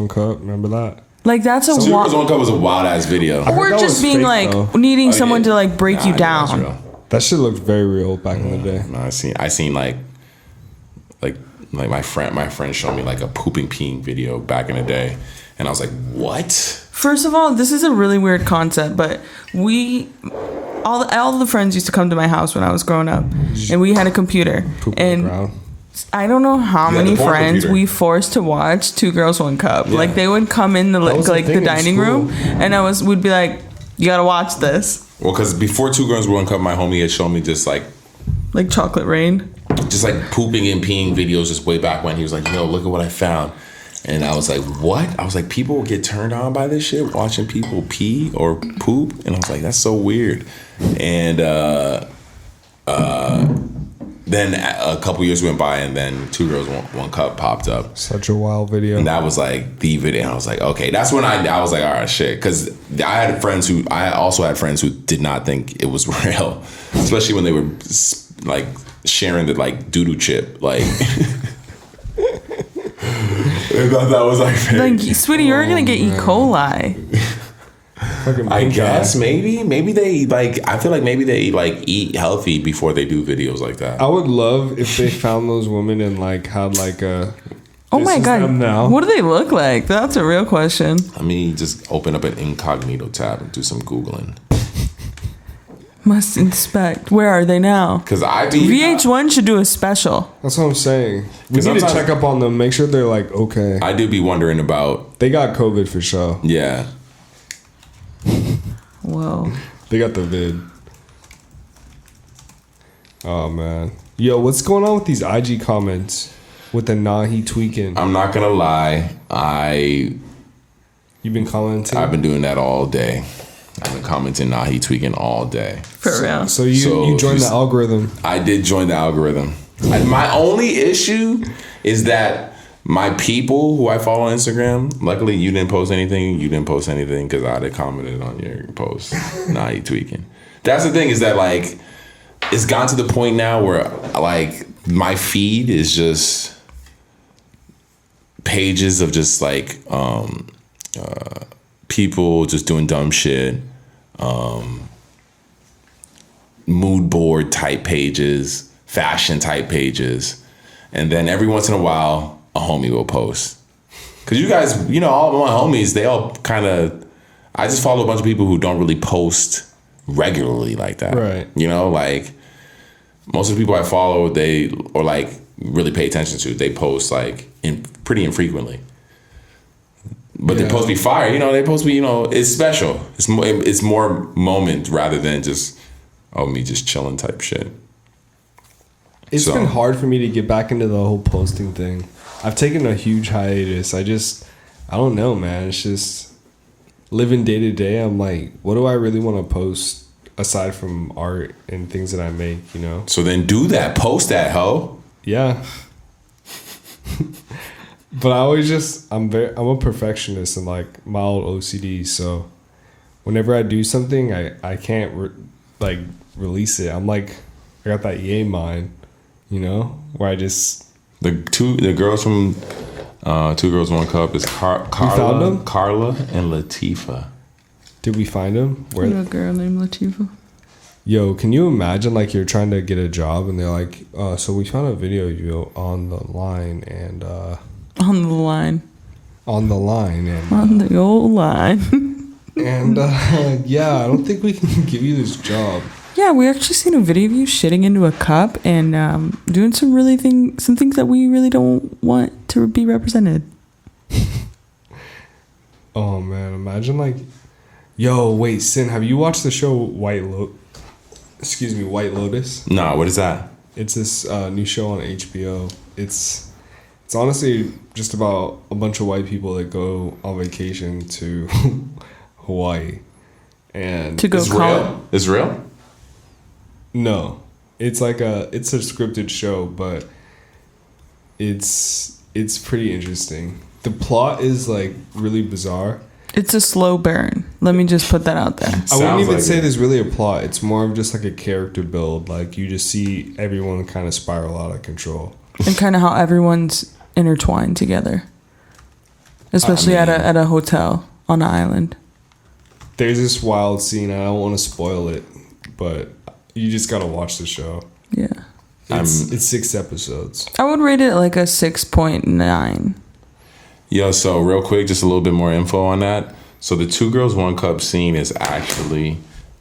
cup. Remember that? Like, that's a Two Girls, 1 Cup was a wild ass video. Or just being like needing someone to like break you down. That shit looked very real back in the day. No, I seen like my friend showed me like a pooping peeing video back in the day, and I was like, what? First of all, this is a really weird concept, but all the friends used to come to my house when I was growing up, and we had a computer. And I don't know how many friends we forced to watch Two Girls, 1 Cup. Yeah. Like they would come in the dining room, and we'd be like, "You gotta watch this." Well, because before Two Girls, 1 Cup, my homie had shown me just like Chocolate Rain, just like pooping and peeing videos just way back when. He was like, look at what I found. And I was like, what? I was like, people get turned on by this shit, watching people pee or poop. And I was like, that's so weird. And then a couple years went by, and then Two Girls, 1 Cup popped up. Such a wild video. And that was like the video. And I was like, okay, that's when I was like, all right, shit. Because I also had friends who did not think it was real, especially when they were like sharing the like doo-doo chip, like. I thought that was like sweetie, you're gonna get E. coli. Fucking I pink guess eye. maybe they like. I feel like maybe they like eat healthy before they do videos like that. I would love if they found those women and like had like a. Oh this my is god! them now. What do they look like? That's a real question. Let me just open up an incognito tab and do some Googling. Must inspect. Where are they now? Because I be VH1 should do a special. That's what I'm saying. We 'Cause need to sometimes- check up on them, make sure they're like okay. I do be wondering about. They got COVID for sure. Yeah. Whoa. They got the vid. Oh man. Yo, what's going on with these IG comments with the Nahi tweaking? I'm not gonna lie. You've been commenting? I've been doing that all day. I've been commenting Nahi tweaking all day. For real. So you joined the algorithm. I did join the algorithm. My only issue is that my people who I follow on Instagram, luckily you didn't post anything. You didn't post anything because I'd have commented on your post. Nahi tweaking. That's the thing is that like it's gotten to the point now where like my feed is just pages of just like people just doing dumb shit, mood board type pages, fashion type pages, and then every once in a while a homie will post. Cause you guys, you know, all my homies, they all kind of. I just follow a bunch of people who don't really post regularly like that. Right. You know, like most of the people I follow, they or like really pay attention to, they post like pretty infrequently. But Yeah. they post be fire, you know. They post be, you know, it's special. It's more moment rather than just me just chilling type shit. It's So- been hard for me to get back into the whole posting thing. I've taken a huge hiatus. I don't know, man. It's just living day to day. I'm like, what do I really want to post aside from art and things that I make, you know? So then do that. Post that, ho. Yeah. But I always I'm a perfectionist and like mild OCD. So whenever I do something, I can't release it. I'm like, I got that EA mind, you know, where I just. The girls from Two Girls One Cup is found Carla them? and Latifah. Did we find him? I know a girl named Latifah. Yo, can you imagine like you're trying to get a job and they're like, so we found a video of you on the line and On the line. on the line and On the old line. and yeah, I don't think we can give you this job. Yeah, we actually seen a video of you shitting into a cup and doing some things that we really don't want to be represented. Oh man, imagine like, yo, wait, Sin, have you watched the show White Lotus? Nah, what is that? It's this new show on HBO. It's honestly just about a bunch of white people that go on vacation to Hawaii, and To go It's call real. It's real. no, it's a scripted show, but it's pretty interesting. The plot is like really bizarre. It's a slow burn. Let me just put that out there. I wouldn't Sounds even like say it. there's really a plot. It's more of just like a character build. Like you just see everyone kind of spiral out of control. And kind of how everyone's intertwined together. Especially at a hotel on an island. There's this wild scene. I don't want to spoil it, but you just gotta watch the show. Yeah. It's 6 episodes. I would rate it like a 6.9. Yo, so real quick, just a little bit more info on that. So the Two Girls One Cup scene is actually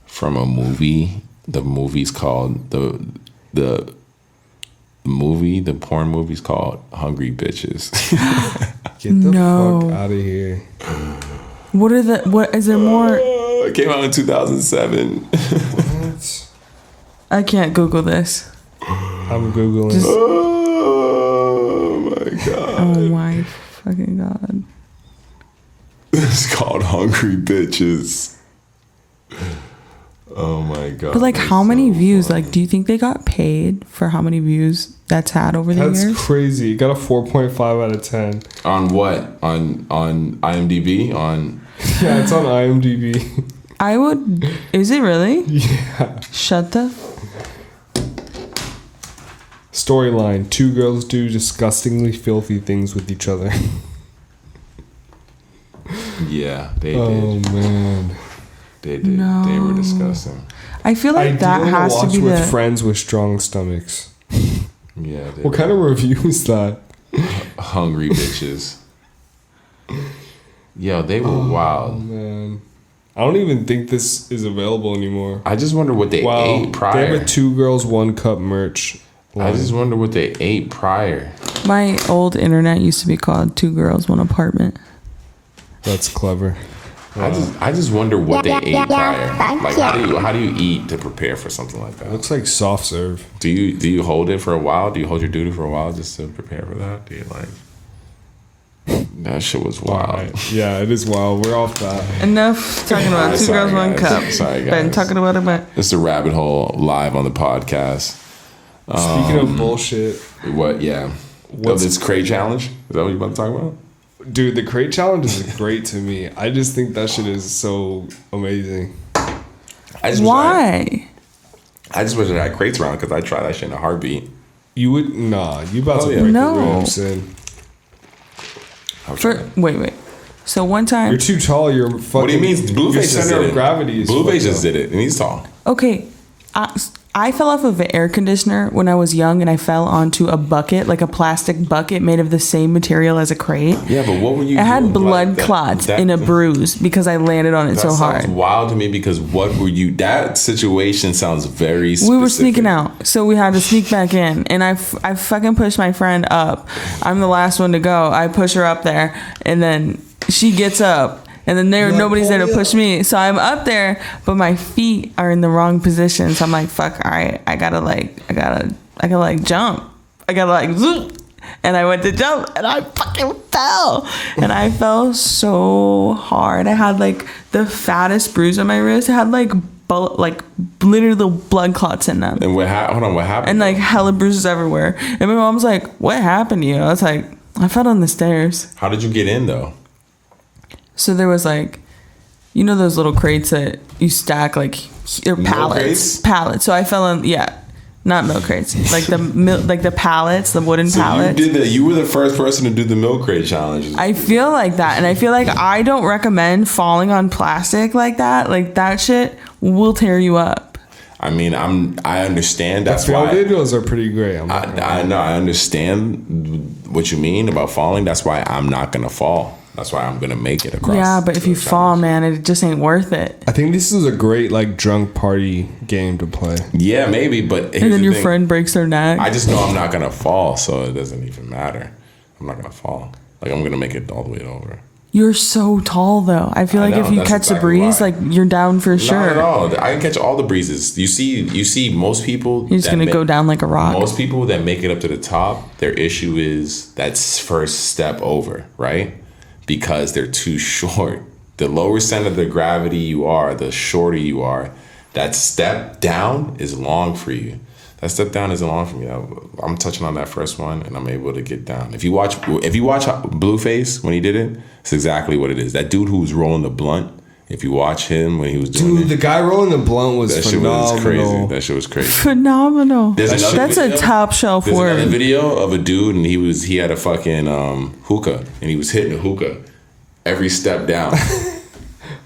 from a movie. The movie's called the porn movie's called Hungry Bitches. Get the No. fuck out of here. What is there more? It came out in 2007. What? I can't Google this. I'm Googling. Just- Oh my god. Oh my fucking god. It's called Hungry Bitches. Oh my god. But like that's how many so views? funny. Like do you think they got paid for how many views that's had over the That's years? crazy. It got a 4.5 out of 10. On what? On IMDb? On Yeah, it's on IMDb. Is it really? Yeah. Shut the Storyline: 2 girls do disgustingly filthy things with each other. yeah, they Oh did. man. They did. No. They were disgusting. I feel like that Ideal has to watch be with the. friends with strong stomachs. Yeah. They What kind of review is that? hungry bitches? Yo, they were wild. Man, I don't even think this is available anymore. I just wonder what they Wow, ate they prior. have a 2 girls 1 cup merch. I just wonder what they ate prior. My old internet used to be called 2 Girls, 1 Apartment. That's clever. I just wonder what they ate prior. Thank Like you. how do you eat to prepare for something like that? Looks like soft serve. Do you hold it for a while? Do you hold your duty for a while just to prepare for that? Do you like? That shit was wild. Alright. Yeah, it is wild. We're off that. Enough talking about 2 Sorry, Girls, 1 guys. Cup. Sorry, guys. Been talking about it. It's a rabbit hole live on the podcast. Speaking of bullshit, What? Yeah. What's- This crate challenge? Is that what you about to talk about? dude, the crate challenge is great to me. I just think that shit is so amazing. I just Why? I just wish I had crates around because I tried that shit in a heartbeat. You would you about to yeah. break No. the rim, Sid. Wait. So one time. You're too tall. You're fucking. What do you mean? Your Blueface just center did of it. gravity is. Blueface fucked just up. did it, and he's tall. Okay, I fell off of an air conditioner when I was young, and I fell onto a bucket, like a plastic bucket made of the same material as a crate. Yeah, but what were you? It had doing? blood Like, that- clots that- in a bruise because I landed on it That so sounds hard. wild to me because what were you? That situation sounds very. Specific. We were sneaking out, so we had to sneak back in, and I fucking pushed my friend up. I'm the last one to go. I push her up there, and then she gets up. And then nobody's there to push me. So I'm up there, but my feet are in the wrong position. So I'm like, fuck, all right, I gotta jump. I gotta like zoom. And I went to jump and I fucking fell. And I fell so hard. I had like the fattest bruise on my wrist. It had like literally blood clots in them. And what happened? And like hella bruises everywhere. And my mom's like, what happened to you? I was like, I fell down the stairs. How did you get in though? So there was like, you know those little crates that you stack like, or Milk pallets. crates? Pallets. So I fell in, not milk crates, like the pallets, the wooden So pallets. you were the first person to do the milk crate challenge. I feel like that, and I feel like I don't recommend falling on plastic like that. Like that shit will tear you up. I mean, I understand. That's The why videos are pretty great. I'm not gonna lie. I know. I understand what you mean about falling. That's why I'm not gonna fall. That's why I'm gonna make it across. Yeah, but if the you fall, challenge. man, it just ain't worth it. I think this is a great like drunk party game to play. Yeah, maybe. But here's And then the your thing. friend breaks their neck. I just know I'm not gonna fall, so it doesn't even matter. I'm not gonna fall. Like I'm gonna make it all the way over. You're so tall, though. I feel I like know, if you that's catch the exactly breeze, why. like you're down for sure. Not at all. I can catch all the breezes. You see most people. You're just that gonna go down like a rock. Most people that make it up to the top, their issue is that first step over, right? Because they're too short. The lower center of the gravity you are, the shorter you are. That step down is long for you. That step down isn't long for me. I'm touching on that first one, and I'm able to get down. If you watch Blueface when he did it, it's exactly what it is. That dude who was rolling the blunt. If you watch him when he was doing Dude, it, the guy rolling the blunt was that shit phenomenal. was crazy. That shit was crazy. Phenomenal. There's another That's video. a top shelf There's another word. video of a dude, and he had a fucking hookah, and he was hitting a hookah every step down.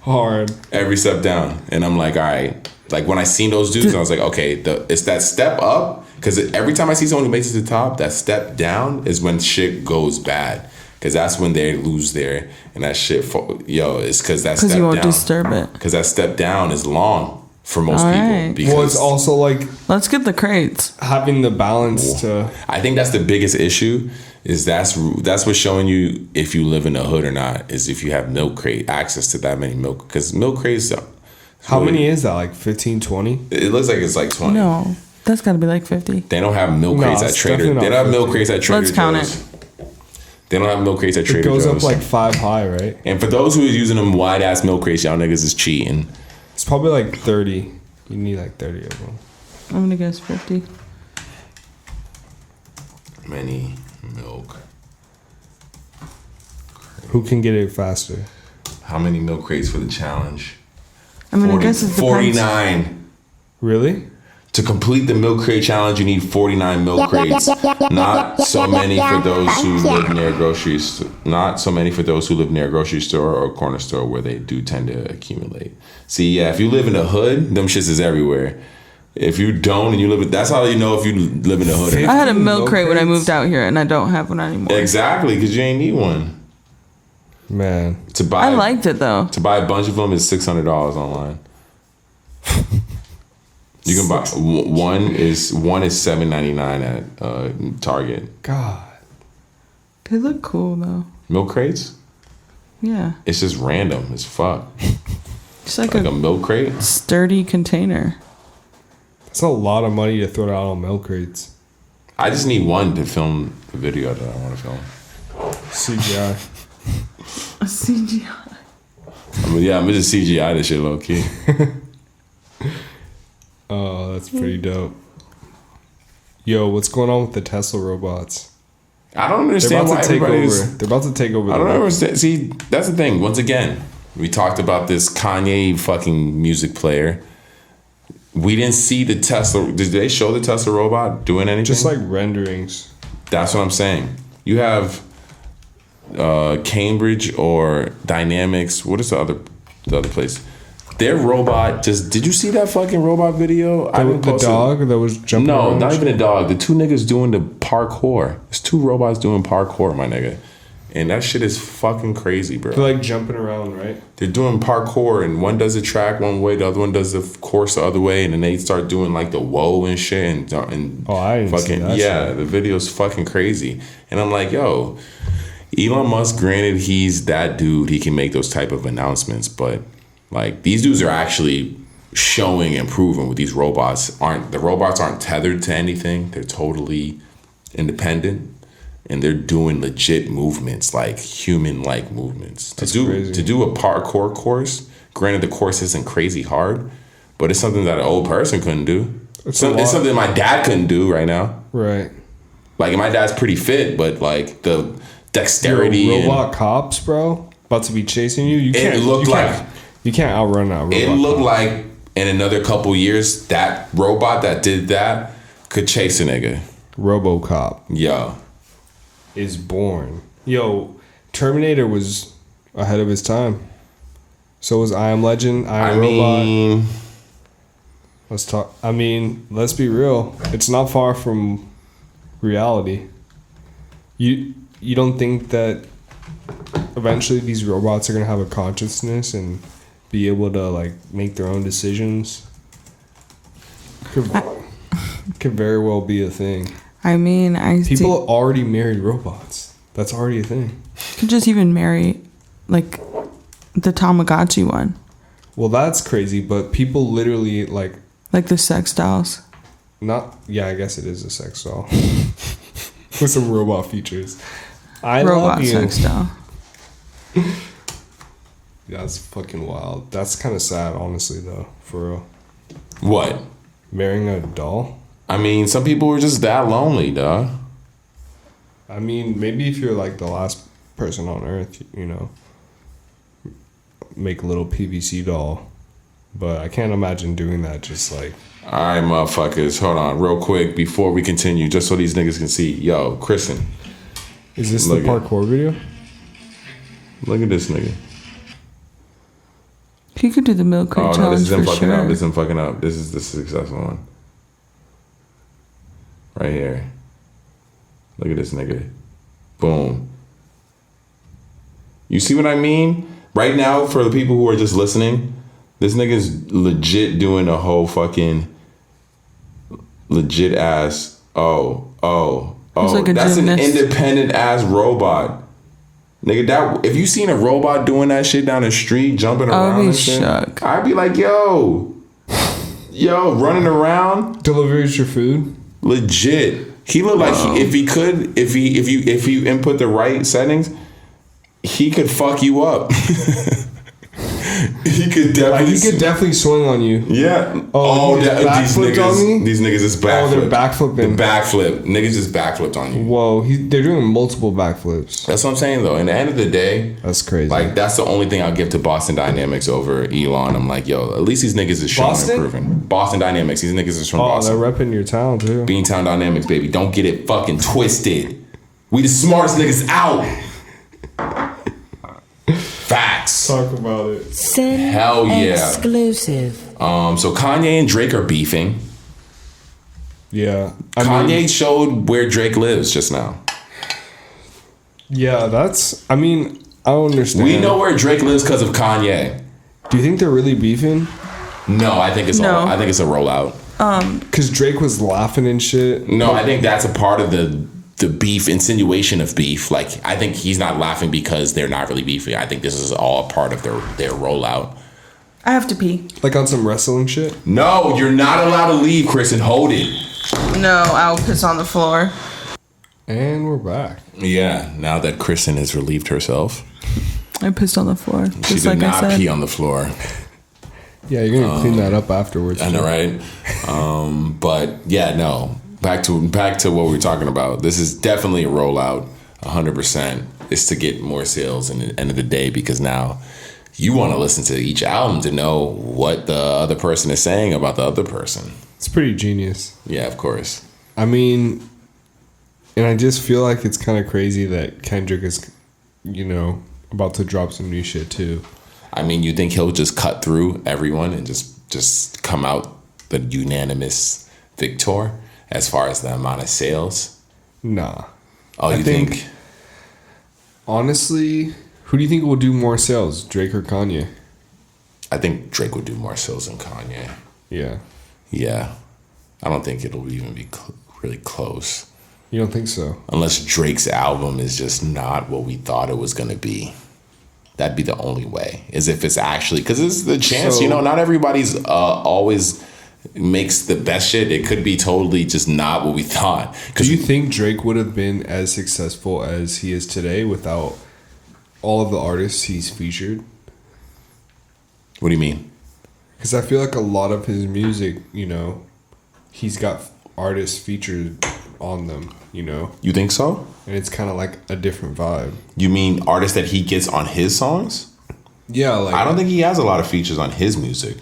Hard. Every step down. And I'm like, all right. Like when I seen those dudes, I was like, okay, it's that step up. Because every time I see someone who makes it to the top, that step down is when shit goes bad. Because that's when they lose their, and that shit, it's because that step down. Because you won't disturb it. Because that step down is long for most All people. right. Because Well, it's also like Let's get the crates. having the balance to. I think that's the biggest issue. Is that's what's showing you if you live in the hood or not. Is if you have milk crate access to that many milk, because milk crates. How many is that? Like 15, 20? It looks like it's like 20. No, that's got to be like 50. They don't have milk No, crates at it's Trader. definitely They not don't have milk 50. crates at Trader Let's count Joe's. They don't have milk crates at It Trader goes Joe's. up like 5 high, right? And for those who are using them wide ass milk crates, y'all niggas is cheating. It's probably like 30. You need like 30 of them. I'm going to guess 50. Many milk. Who can get it faster? How many milk crates for the challenge? I mean, I guess it depends. 49. Really? To complete the milk crate challenge, you need 49 milk crates. Not so many for those who live near groceries. Not so many for those who live near a grocery store or corner store where they do tend to accumulate. See, yeah, if you live in the hood, them shits is everywhere. If you don't and you live, that's how you know if you live in the hood. I had a milk crate when I moved out here, and I don't have one anymore. Exactly, because you ain't need one. Man, I liked it though. To buy a bunch of them is $600 online. You can buy one is $7.99 at Target. God, They look cool though. Milk crates? Yeah. It's just random as fuck. It's like a milk crate? Sturdy container. that's a lot of money to throw out on milk crates. I just need one to film the video that I want to film. CGI. A CGI. I mean, yeah, I'm just CGI this shit low key. Oh, that's pretty dope. Yo, what's going on with the Tesla robots? I don't understand why everybody's... They're about to take over. I don't understand. See, that's the thing. Once again, we talked about this Kanye fucking music player. We didn't see the Tesla. Did they show the Tesla robot doing anything? Just like renderings. That's what I'm saying. You have Cambridge or Dynamics. What is the other place? Their robot just... Did you see that fucking robot video? The dog that was jumping around? No, not even a dog. The two niggas doing the parkour. There's two robots doing parkour, my nigga. And that shit is fucking crazy, bro. They're like jumping around, right? They're doing parkour, and one does the track one way, the other one does the course the other way, and then they start doing like the whoa and shit. And I didn't see that shit. The video's fucking crazy. And I'm like, yo, Elon Musk, granted, he's that dude. He can make those type of announcements, but like these dudes are actually showing and proving with these robots. The robots aren't tethered to anything. They're totally independent. And they're doing legit movements, like human-like movements. To do a parkour course, granted the course isn't crazy hard, but it's something that an old person couldn't do. It's something my dad couldn't do right now. Right. Like my dad's pretty fit, but like the dexterity. Robot cops, bro, about to be chasing you. You can't outrun that robot. It looked like in another couple years that robot that did that could chase a nigga. RoboCop. Yo. Is born. Yo, Terminator was ahead of his time. So was I Am Legend, Robot. Let's talk. I mean, let's be real. It's not far from reality. You don't think that eventually these robots are gonna have a consciousness and be able to like make their own decisions? Could very well be a thing. I mean, people already married robots. That's already a thing. You could just even marry, like, the Tamagotchi one. Well, that's crazy, but people literally like the sex dolls. I guess it is a sex doll with some robot features. Robot sex doll. That's fucking wild. That's kind of sad, honestly, though. For real. What? Marrying a doll? I mean, some people were just that lonely, dog. I mean, maybe if you're like the last person on Earth, you know, make a little PVC doll. But I can't imagine doing that just like... All right, motherfuckers. Hold on real quick before we continue, just so these niggas can see. Yo, Kristen. Is this the parkour video? Look at this nigga. He could do the milk crate challenge. This is him for fucking sure. up. This is him fucking up. This is the successful one. Right here. Look at this nigga. Boom. You see what I mean? Right now, for the people who are just listening, this nigga's legit doing a whole fucking legit ass. Like that's an independent ass robot. Nigga, if you seen a robot doing that shit down the street, jumping around and shit, shook. I'd be like, yo, running around. Delivers your food. Legit. He looked like if you input the right settings, he could fuck you up. He could definitely. He could definitely swing on you. Yeah. Oh, these backflipped on me? These niggas is backflip. Oh, they're backflipping. The backflip. Niggas just backflipped on you. Whoa, they're doing multiple backflips. That's what I'm saying though. In the end of the day, That's crazy. like that's the only thing I'll give to Boston Dynamics over Elon. I'm like, yo, at least these niggas is showing Boston? improving. Boston Dynamics. These niggas is from Oh, Boston. they're repping your town too. Beantown Dynamics, baby. Don't get it fucking twisted. We the smartest niggas out. Facts. Talk about it. Sin Hell yeah. exclusive. So Kanye and Drake are beefing. Yeah. Kanye showed where Drake lives just now. Yeah, I don't understand. We know where Drake lives because of Kanye. Do you think they're really beefing? No, I think it's No. I think it's a rollout. Because Drake was laughing and shit. No, I think that's a part of the beef, insinuation of beef. Like, I think he's not laughing because they're not really beefing. I think this is all a part of their rollout. I have to pee. Like on some wrestling shit? No, you're not allowed to leave, Chris, and hold it. No, I'll piss on the floor. And we're back. Yeah, now that Kristen has relieved herself, I pissed on the floor. she Just did like not I said. pee on the floor. Yeah, you're gonna clean that up afterwards. I know, right? But yeah, no. Back to what we were talking about. This is definitely a rollout, 100%. It's to get more sales in the end of the day, because now you want to listen to each album to know what the other person is saying about the other person. It's pretty genius. Yeah, of course. I mean, and I just feel like it's kind of crazy that Kendrick is, about to drop some new shit too. I mean, you think he'll just cut through everyone and just come out the unanimous victor as far as the amount of sales? Nah. Oh, you think? Honestly, who do you think will do more sales, Drake or Kanye? I think Drake would do more sales than Kanye. Yeah. Yeah. I don't think it'll even be really close. You don't think so? Unless Drake's album is just not what we thought it was going to be. That'd be the only way. Is if it's actually... Because it's the chance, not everybody's always makes the best shit. It could be totally just not what we thought. Do you think Drake would have been as successful as he is today without all of the artists he's featured? What do you mean? Because I feel like a lot of his music, he's got artists featured on them, You think so? And it's kind of like a different vibe. You mean artists that he gets on his songs? Yeah, like... I don't think he has a lot of features on his music.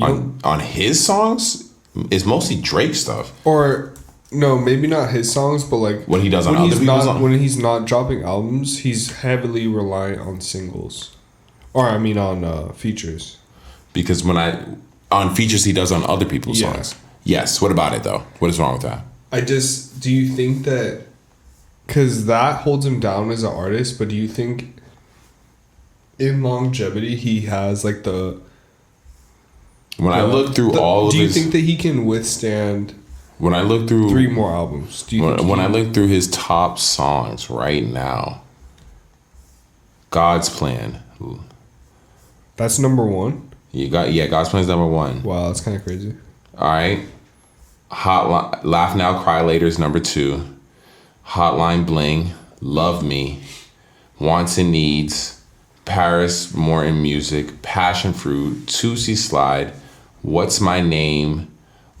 On his songs, it's mostly Drake stuff. Or... No, maybe not his songs, but like... What he does on other people's songs? When he's not dropping albums, he's heavily reliant on singles. Or, on features. Because on features he does on other people's songs. Yes. What about it, though? What is wrong with that? Do you think that... Because that holds him down as an artist, but do you think in longevity he has like the... I look through all of his... Do you think that he can withstand... When I look through 3 more albums, when I look through his top songs right now, God's Plan. Ooh. That's number 1. God's Plan is number 1. Wow, that's kind of crazy. All right, Laugh Now, Cry Later is number 2. Hotline Bling, Love Me, Wants and Needs, Paris Morton Music, Passion Fruit, Tootsie Slide, What's My Name,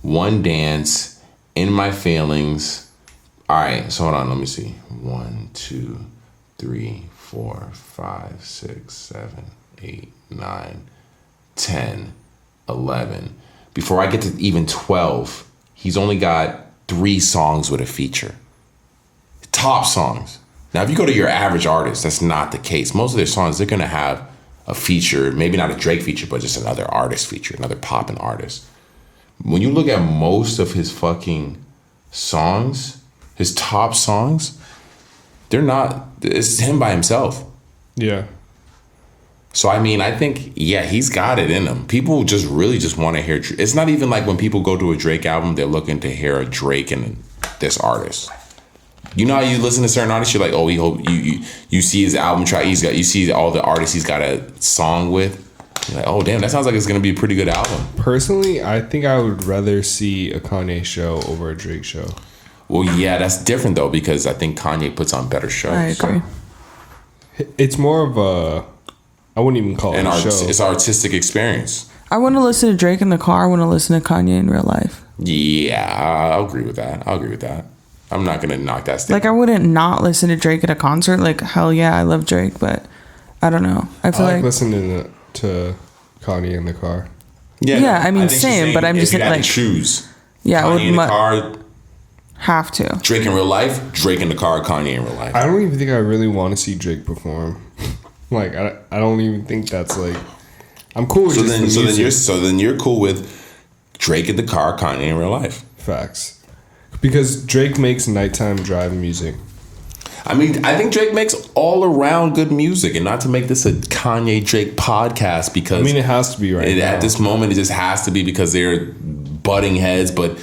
One Dance, In My Feelings. All right, so hold on, let me see. 1, 2, 3, 4, 5, 6, 7, 8, 9, 10, 11. Before I get to even 12, he's only got 3 songs with a feature. Top songs. Now, if you go to your average artist, that's not the case. Most of their songs, they're going to have a feature, maybe not a Drake feature, but just another artist feature, another poppin' artist. When you look at most of his fucking songs, his top songs, it's him by himself. Yeah. So, I think, he's got it in him. People just really just want to hear... It's not even like when people go to a Drake album, they're looking to hear a Drake and this artist. You know how you listen to certain artists, you're like, oh, you see his album track, you see all the artists he's got a song with. You're like, oh, damn, that sounds like it's going to be a pretty good album. Personally, I think I would rather see a Kanye show over a Drake show. Well, yeah, that's different, though, because I think Kanye puts on better shows. I agree. It's more of a I wouldn't even call it a show. It's artistic experience. I want to listen to Drake in the car. I want to listen to Kanye in real life. Yeah, I'll agree with that. I'm not gonna knock that statement. Like, I wouldn't not listen to Drake at a concert. Like, hell yeah, I love Drake, but I don't know. I feel like listening to Kanye in the car. Yeah, I mean, think she's same, saying but I'm if just you had like, to choose. Yeah, I Kanye would in the car, have to. Drake in real life, Drake in the car, Kanye in real life. I don't even think I really want to see Drake perform. Like, I don't even think that's like. I'm cool with so then you're cool with Drake in the car, Kanye in real life. Facts. Because Drake makes nighttime drive music. I mean, I think Drake makes all around good music, and not to make this a Kanye Drake podcast because it has to be right now. At this moment, it just has to be because they're butting heads. But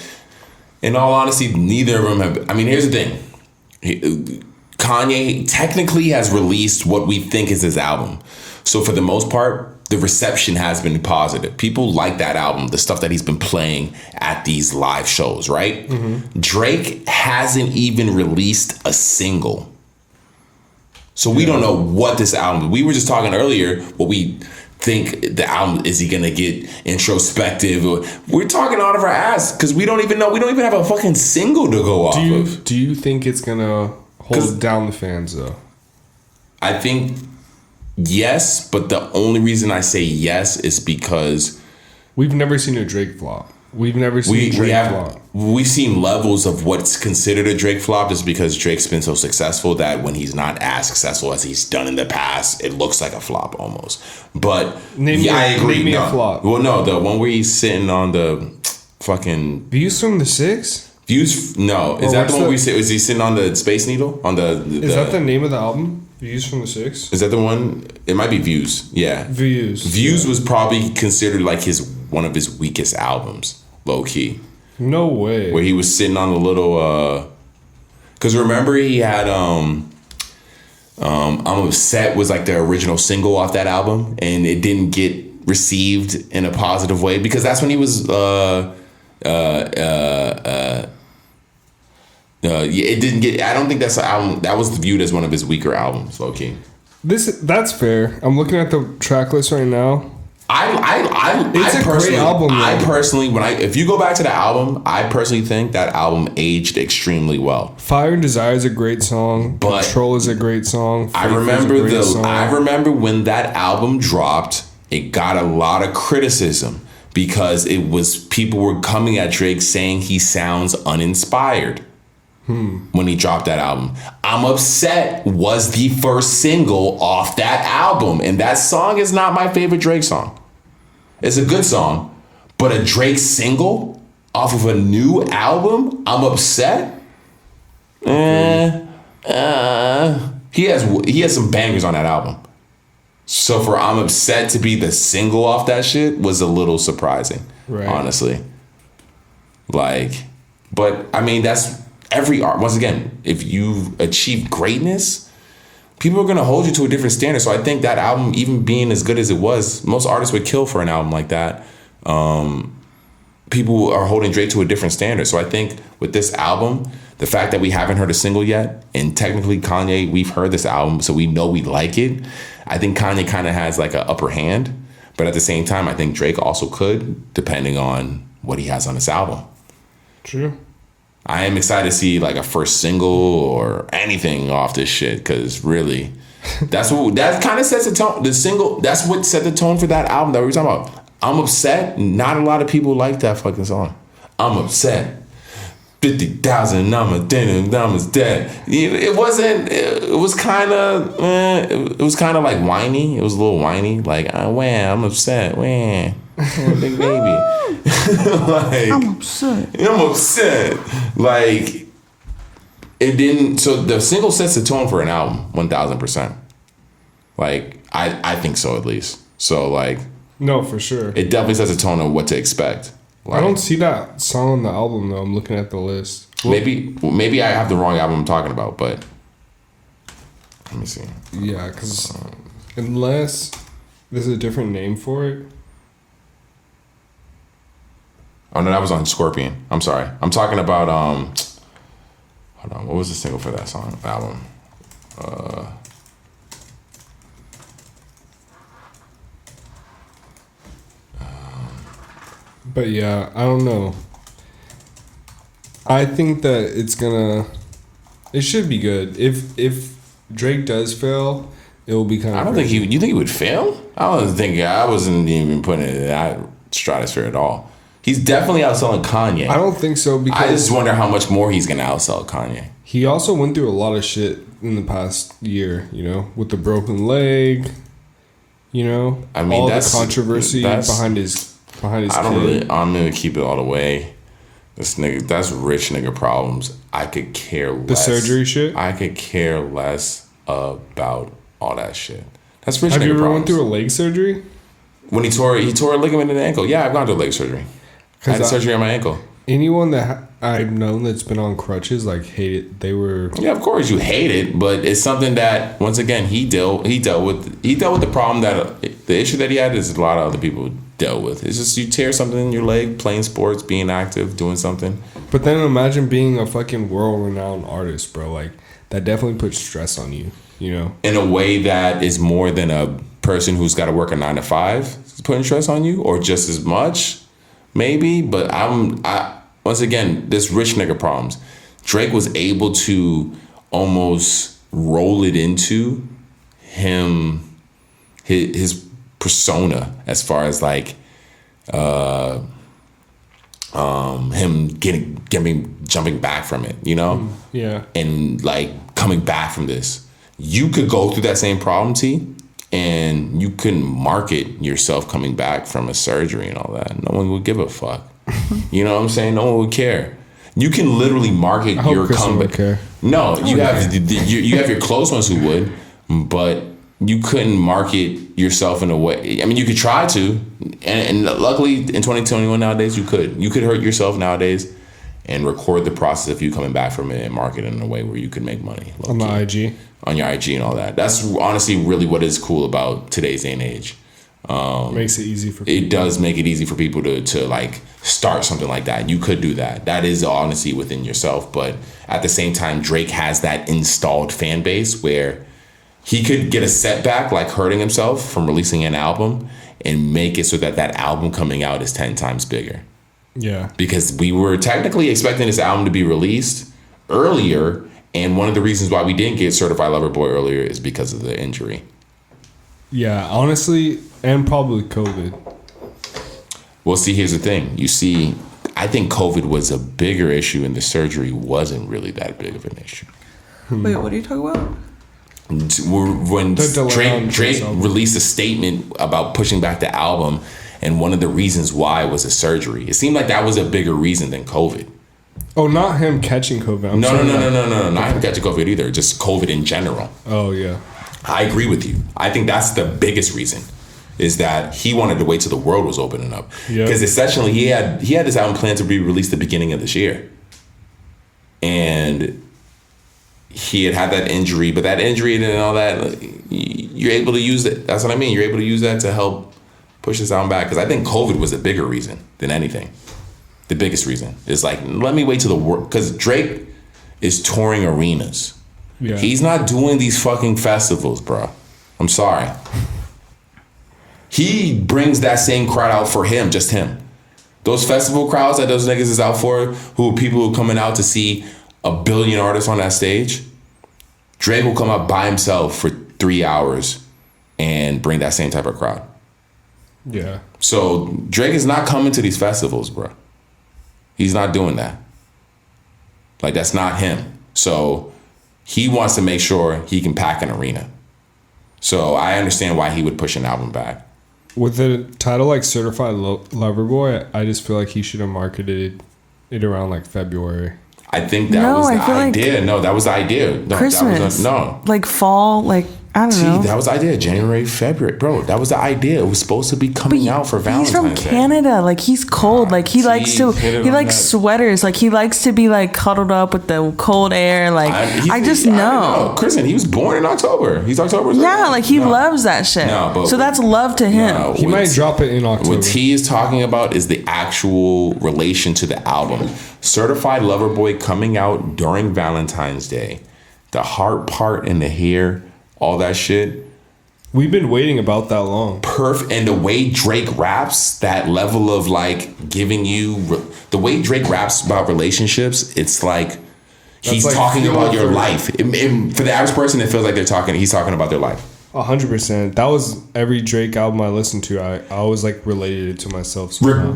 in all honesty, neither of them have. I mean, here's the thing: Kanye technically has released what we think is his album. So for the most part, the reception has been positive. People like that album, the stuff that he's been playing at these live shows, right? Mm-hmm. Drake hasn't even released a single. So we don't know what this album, we were just talking earlier, what we think the album, is he gonna get introspective? We're talking out of our ass because we don't even know. We don't even have a fucking single to go off of. Do you think it's gonna hold down the fans though? I think yes, but the only reason I say yes is because we've never seen a Drake flop. We've never seen Drake flop. We've seen levels of what's considered a Drake flop just because Drake's been so successful that when he's not as successful as he's done in the past, it looks like a flop almost. But I agree. Name me a flop. Well, no, the one where he's sitting on the fucking Views from the Six. Views. No, is that the one where is he sitting on the Space Needle on the? Is that the name of the album? Views from the Six. Is that the one? It might be Views. Yeah, Views was probably considered like one of his weakest albums, low key. No way. Where he was sitting on the little. Because remember he had I'm Upset was like the original single off that album, and it didn't get received in a positive way because that's when he was it didn't get. I don't think that's an album that was viewed as one of his weaker albums, low key. That's fair. I'm looking at the track list right now. It's a great album. If you go back to the album, I personally think that album aged extremely well. Fire and Desire is a great song. But Control is a great song. I remember when that album dropped, it got a lot of criticism because people were coming at Drake saying he sounds uninspired. When he dropped that album. I'm Upset was the first single off that album. And that song is not my favorite Drake song. It's a good song. But a Drake single off of a new album, I'm Upset? He has some bangers on that album. So for I'm Upset to be the single off that shit was a little surprising. Right. Honestly. But I mean, that's every art. Once again, if you achieve greatness, people are going to hold you to a different standard. So I think that album, even being as good as it was, most artists would kill for an album like that. People are holding Drake to a different standard. So I think with this album, the fact that we haven't heard a single yet, and technically Kanye, we've heard this album, so we know we like it. I think Kanye kind of has like an upper hand. But at the same time, I think Drake also could, depending on what he has on this album. True. I am excited to see like a first single or anything off this shit because really, that kind of sets the tone. The single, that's what set the tone for that album that we were talking about. I'm Upset. Not a lot of people like that fucking song. I'm Upset. 50,000, I'm dead. It wasn't. It was kind of. It was kind of like whiny. It was a little whiny. Like, I'm upset. Big baby. I'm upset. Like, it didn't. So the single sets the tone for an album, 1,000%. Like, I think so at least. So like. No, for sure. It definitely sets a tone of what to expect. Like, I don't see that song on the album though. I'm looking at the list. Maybe I have the wrong album I'm talking about, but let me see. Yeah, because unless there's a different name for it. Oh no, that was on Scorpion. I'm sorry. I'm talking about hold on. What was the single for that song album? But yeah, I don't know. I think that it should be good. If Drake does fail, it will be kind of. I don't think you think he would fail? I wasn't even putting it in that stratosphere at all. He's definitely outselling Kanye. I don't think so because I just wonder how much more he's gonna outsell Kanye. he also went through a lot of shit in the past year, with the broken leg, I mean, all that's the controversy behind his I'm gonna keep it all the way. This nigga, that's rich nigga problems. I could care less. The surgery shit? I could care less about all that shit. That's rich nigga problems. Have you ever went through a leg surgery? When he tore a ligament in the ankle. Yeah, I've gone through leg surgery. I had surgery on my ankle. Anyone that I've known that's been on crutches hate it. They were. Yeah, of course you hate it, but it's something that once again he dealt with the problem that the issue that he had is a lot of other people dealt with. It's just you tear something in your leg, playing sports, being active, doing something. But then imagine being a fucking world-renowned artist, bro. That definitely puts stress on you. In a way that is more than a person who's got to work a 9 to 5 putting stress on you, or just as much. Maybe, but once again, this rich nigga problems. Drake was able to almost roll it into his persona as far as him jumping back from it, Yeah. and coming back from this. You could go through that same problem, T, and you couldn't market yourself coming back from a surgery and all that. No one would give a fuck. You know what I'm saying? No one would care. You can literally market your comeback. Care. No, you have your close ones who would, but you couldn't market yourself in a way. I mean, you could try to, and luckily in 2021 nowadays you could. You could hurt yourself nowadays and record the process of you coming back from it and market it in a way where you could make money. On the IG? On your IG and all that. That's honestly really what is cool about today's day and age. Makes it easy for people. It does make it easy for people to start something like that. You could do that. That is honestly within yourself. But at the same time, Drake has that installed fan base where he could get a setback, hurting himself from releasing an album, and make it so that album coming out is 10 times bigger. Yeah. Because we were technically expecting this album to be released earlier, and one of the reasons why we didn't get Certified Lover Boy earlier is because of the injury. Yeah, honestly, and probably COVID. Well, see, here's the thing. You see, I think COVID was a bigger issue, and the surgery wasn't really that big of an issue. Wait, what are you talking about? When Drake released a statement about pushing back the album, and one of the reasons why was a surgery. It seemed like that was a bigger reason than COVID. Oh, not him catching COVID. No, not him catching COVID either. Just COVID in general. Oh, yeah. I agree with you. I think that's the biggest reason, is that he wanted to wait till the world was opening up. Because essentially he had this album planned to be released at the beginning of this year. And he had that injury, but that injury and all that, you're able to use it. That's what I mean. You're able to use that to help push this album back. Because I think COVID was a bigger reason than anything. The biggest reason is let me wait till the world. Because Drake is touring arenas. Yeah. He's not doing these fucking festivals, bro. I'm sorry. He brings that same crowd out for him, just him. Those festival crowds that those niggas is out for, who are people who are coming out to see a billion artists on that stage, Drake will come out by himself for 3 hours and bring that same type of crowd. Yeah. So Drake is not coming to these festivals, bro. He's not doing that. That's not him. So he wants to make sure he can pack an arena. So I understand why he would push an album back. With the title Certified Lover Boy, I just feel like he should have marketed it around I February. think that was the idea. No, that was the idea. No, Christmas. That was fall, I don't know. That was the idea. January, February. Bro, that was the idea. It was supposed to be coming out for Valentine's Day. He's from Canada. He's cold. He likes sweaters. He likes to be cuddled up with the cold air. I just know. Kristen, he was born in October. He's October. Yeah, he loves that shit. So that's love to him. No, he might drop it in October. What T is talking about is the actual relation to the album. Certified Lover Boy coming out during Valentine's Day. The heart part and the hair, all that shit. We've been waiting about that long. Perfect. And the way Drake raps, that level of like giving you the way Drake raps about relationships, it's like he's like talking about your for- life. For the average person, it feels like he's talking about their life. 100%. That was every Drake album I listened to. I always like related it to myself. somehow.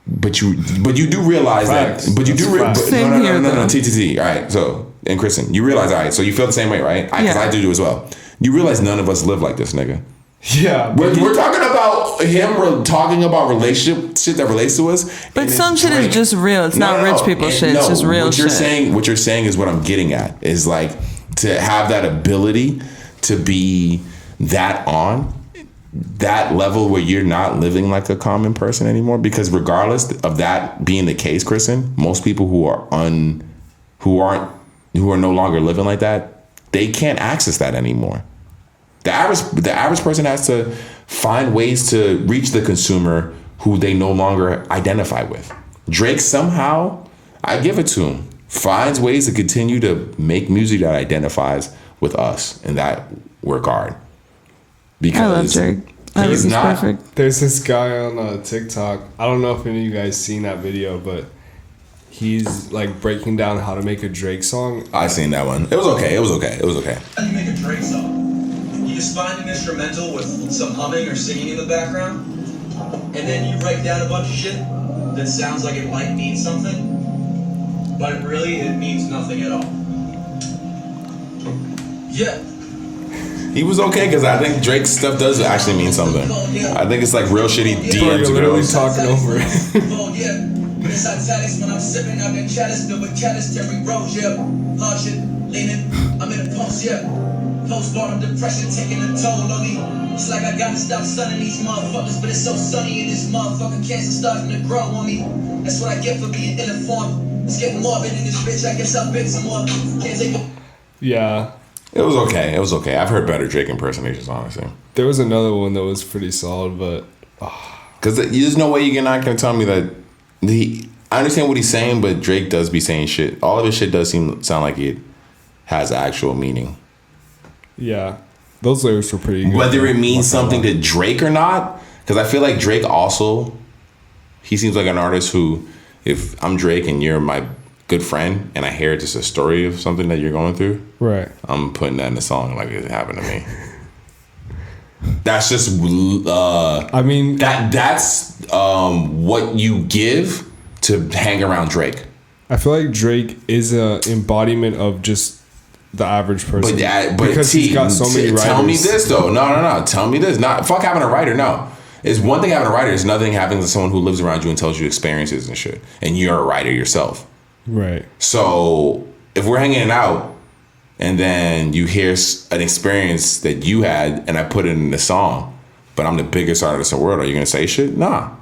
But you do realize Facts. that. But you That's do facts. Same here, though. TTT. All right. So and Kristen, you realize, all right. So you feel the same way, right? Because I do as well. You realize none of us live like this, nigga. Yeah. We're talking about him talking about relationship shit that relates to us. But some shit is just real. It's not rich people shit. It's just real shit. What you're saying is what I'm getting at. Is like to have that ability to be that on that level where you're not living like a common person anymore. Because regardless of that being the case, Kristen, most people who are no longer living like that, they can't access that anymore. The average person has to find ways to reach the consumer who they no longer identify with. Drake somehow, I give it to him, finds ways to continue to make music that identifies with us in that regard. Because I love Drake. I he's think he's not perfect. There's this guy on TikTok. I don't know if any of you guys seen that video, but he's like breaking down how to make a Drake song. I seen that one. It was okay. How do you make a Drake song? You just find an instrumental with some humming or singing in the background, and then you write down a bunch of shit that sounds like it might mean something, but it means nothing at all. Yeah. He was okay because I think Drake's stuff does actually mean something. I think it's like real shitty Bro, DMs you're literally girls. talking over it. It's italics when I'm sipping, I've been chalice filled with callous, Terry Rose, yeah. Hard shit, leaning, I'm in a post, yeah. Postpartum depression taking a toll on me. It's like I gotta stop sunning these motherfuckers, but it's so sunny in this motherfucking cancer starting to grow on me. That's what I get for being ill-informed. It's getting morbid in this bitch, I guess I'll big some more. Can't take it. Yeah. It was okay. I've heard better Drake impersonations, honestly. There was another one that was pretty solid, but Because there's no way you're not going to tell me that I understand what he's saying, but Drake does be saying shit. All of his shit does sound like it has actual meaning. yeah, those lyrics were pretty good. Whether it means something to Drake or not, because I feel like Drake also, he seems like an artist who, if I'm Drake and you're my good friend and I hear just a story of something that you're going through, Right. I'm putting that in a song like it happened to me. That's just I mean, that's what you give to hang around Drake. I feel like Drake is a embodiment of just the average person. But because T, he's got so many writers. Tell me this though. No. Tell me this. Not fuck having a writer. No. It's one thing having a writer. It's another thing having someone who lives around you and tells you experiences and shit. And you're a writer yourself. Right. So if we're hanging out and then you hear an experience that you had and I put it in the song, but I'm the biggest artist in the world, are you going to say shit? Nah.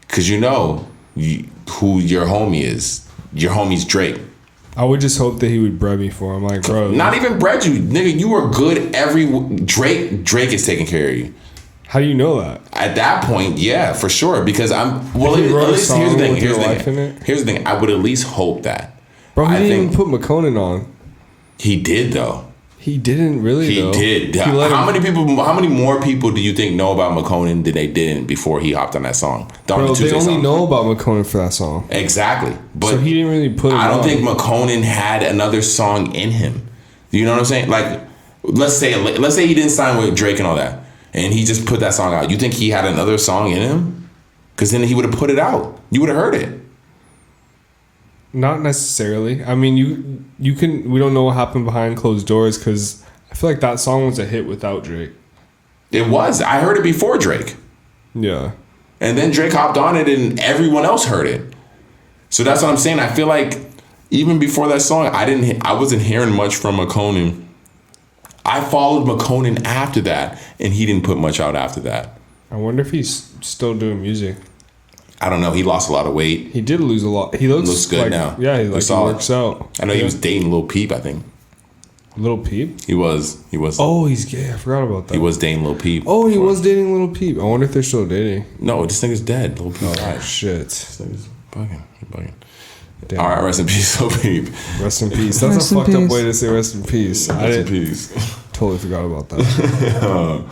Because you know who your homie is. Your homie's Drake. I would just hope that he would bread me for him. Like, bro. Not even bread you. Nigga, you were good Drake is taking care of you. How do you know that? At that point, yeah, for sure. Because well, He wrote at a least song here's the thing. with your life in it? Here's the thing. I would at least hope that. Bro, he I didn't think even put McConan on. he did though. He didn't really, He though. did. He How many more people do you think know about McConan than they didn't before he hopped on that song? Bro, they only know about McConan for that song. Exactly. But So he didn't really put it I don't on. think McConan had another song in him. You know what I'm saying? Like, let's say he didn't sign with Drake and all that, and he just put that song out. You think he had another song in him? Because then he would have put it out. You would have heard it. Not necessarily. I mean, you can. We don't know what happened behind closed doors because I feel like that song was a hit without Drake. It was. I heard it before Drake. Yeah. And then Drake hopped on it and everyone else heard it. So that's what I'm saying. I feel like even before that song, I wasn't hearing much from McConan. I followed McConan after that and he didn't put much out after that. I wonder if he's still doing music. I don't know. He lost a lot of weight. He did lose a lot. He looks good like, now. Yeah, he Looks solid. works out. I know he was dating Lil Peep, I think. Lil Peep? He was. Oh, he's gay. I forgot about that. He was dating Lil Peep. Oh, he was dating Lil Peep. I wonder if they're still dating. No, this nigga's dead. Lil Peep Oh, died. shit. This nigga's bugging. He's bugging. Damn. All right, rest in peace, Lil Peep. Rest in peace. That's Rest a in fucked up peace. way to say rest in peace. Rest in peace. Totally forgot about that.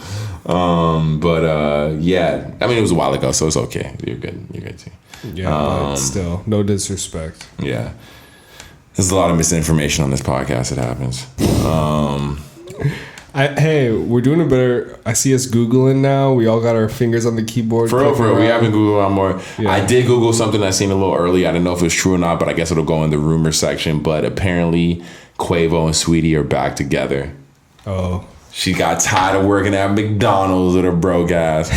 Yeah. I mean, it was a while ago, so it's okay. You're good. You're good too. Yeah, but still, no disrespect. Yeah. There's a lot of misinformation on this podcast. It happens. Hey, we're doing a better. I see us Googling now. We all got our fingers on the keyboard. For real. We haven't Googled a lot more. Yeah. I did Google something I seen a little early. I didn't know if it was true or not, but I guess it'll go in the rumor section. But apparently, Quavo and Sweetie are back together. Oh. She got tired of working at McDonald's with her broke ass.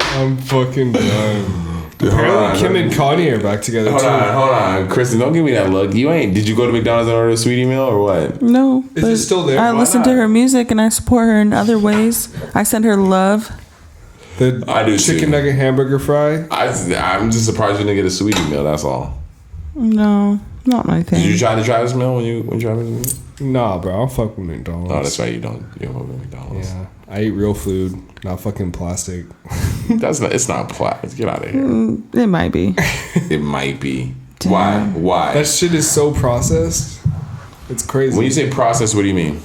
I'm fucking done. Apparently, Kim and Kanye are back together Hold too. on. Kristen, don't give me that look. Did you go to McDonald's and order a Sweetie meal or what? No. Is it still there? I Why listen to her music and I support her in other ways. I send her love. The I do chicken too. nugget hamburger fry. I'm just surprised you didn't get a Sweetie meal. That's all. No, not my thing. Did you try this meal when you tried this meal? Nah, bro. I'll fuck with McDonald's. Oh, that's right. You don't go to McDonald's. Yeah, I eat real food, not fucking plastic. It's not plastic. Get out of here. It might be. It might be. Damn. Why? That shit is so processed. It's crazy. When you say processed, what do you mean?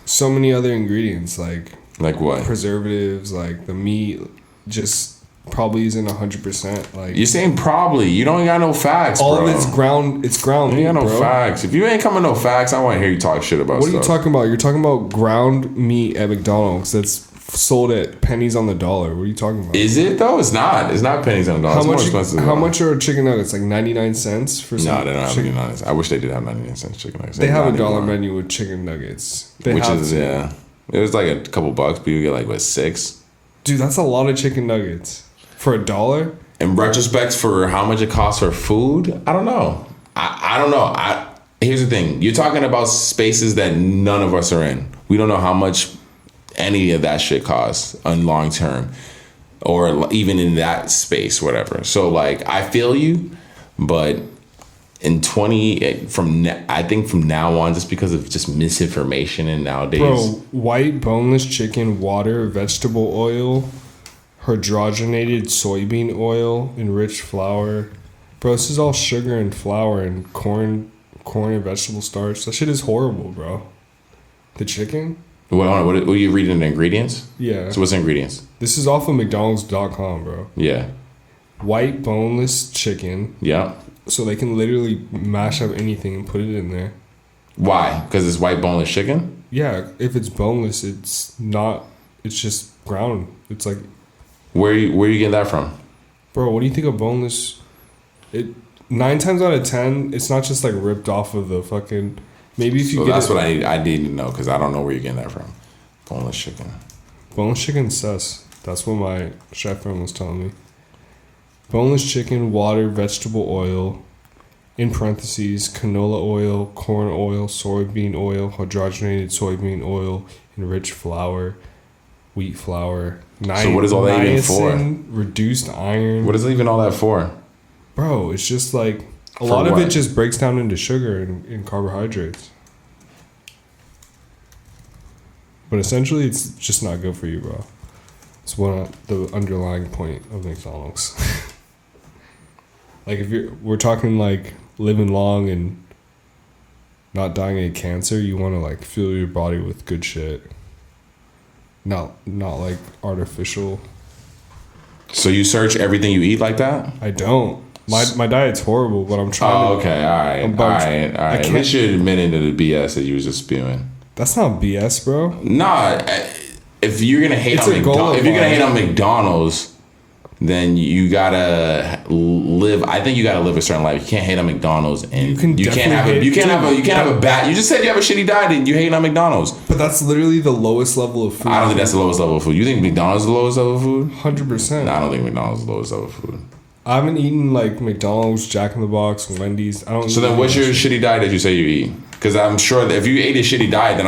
So many other ingredients like What? preservatives, like the meat, just probably isn't 100%. Like You're saying probably. You don't got no facts, all bro. of it's ground. It's ground You meat, ain't got no bro. facts. If you ain't coming no facts, I want to hear you talk shit about What are stuff. you talking about? You're talking about ground meat at McDonald's that's sold at pennies on the dollar. What are you talking about? Is it though? It's not. It's not pennies on the dollar. How It's more much? expensive. How much are chicken nuggets? Like 99 cents for some. No, they don't have chicken. 99 cents. I wish they did have 99 cents chicken nuggets. They have a Not dollar anymore. menu with chicken nuggets. They Which have is to. yeah. It was like a couple bucks, but you get like what, 6? Dude, that's a lot of chicken nuggets for $1. In retrospect, for how much it costs for food, I don't know. I don't know. Here's the thing: you're talking about spaces that none of us are in. We don't know how much any of that shit costs on long term, or even in that space, whatever. So like, I feel you, but in I think from now on, just because of just misinformation and nowadays, Bro, white boneless chicken, water, vegetable oil, hydrogenated soybean oil, enriched flour. Bro, this is all sugar and flour and corn and vegetable starch. That shit is horrible, bro. The chicken? what are you reading the ingredients? Yeah. So what's the ingredients? This is off of McDonald's.com, bro. Yeah. White boneless chicken. Yeah. So they can literally mash up anything and put it in there. Why? Because it's white boneless chicken? Yeah, if it's boneless, it's not. It's just ground. It's like, Where you getting that from? bro, what do you think of boneless? 9 times out of 10, it's not just like ripped off of the fucking. Maybe if you So get that's it, what I need to know, because I don't know where you're getting that from. Boneless chicken. boneless chicken sus. That's what my chef friend was telling me. Boneless chicken, water, vegetable oil, in parentheses, canola oil, corn oil, soybean oil, hydrogenated soybean oil, enriched flour, wheat flour. So what is all that even for? niacin, reduced iron. What is even all that for? Bro, it's just like a For lot of what? it just breaks down into sugar and carbohydrates. But essentially, it's just not good for you, bro. It's the underlying point of McDonald's. Like we're talking like living long and not dying of cancer, you want to like fill your body with good shit. Not like artificial. So you search everything you eat like that? I don't. My diet's horrible, but I'm trying Oh, to. okay. All right. I'm All about- right. All I right. At can't- least you're admitting to the BS that you was just spewing. That's not BS, bro. Nah. If you're gonna hate It's on a goal McDonald's, of if you're gonna mine. hate on McDonald's, then you gotta live. I think you gotta live a certain life. You can't hate on McDonald's, and You can you can't definitely have hate- you can't have dude, you can't have a bad. You just said you have a shitty diet and you hate on McDonald's. But that's literally the lowest level of food. I don't think that's the lowest level of food. You think McDonald's is the lowest level of food? 100%. No, I don't think McDonald's is the lowest level of food. I haven't eaten like McDonald's, Jack in the Box, Wendy's. I don't. So then, what's your shitty diet that you say you eat? Because I'm sure that if you ate a shitty diet, then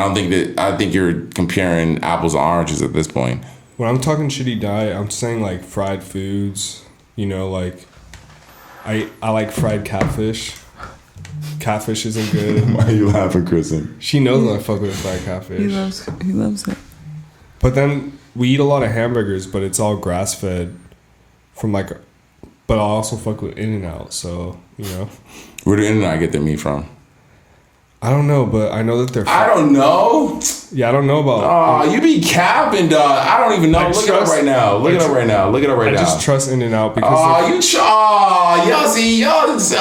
I think you're comparing apples to oranges at this point. When I'm talking shitty diet, I'm saying like fried foods. You know, like I like fried catfish. Catfish isn't good. Why are you laughing, Kristen? She knows I fuck with fried catfish. He loves it. But then we eat a lot of hamburgers, but it's all grass fed. From like, but I also fuck with In-N-Out. So you know, Where do In-N-Out get their meat from? I don't know, but I know that they're. I don't know. Yeah, I don't know about. Oh, you be capping, dog. I don't even know. Look it up right now. Look it up right now. I just trust In-N-Out because. Y'all see, BS.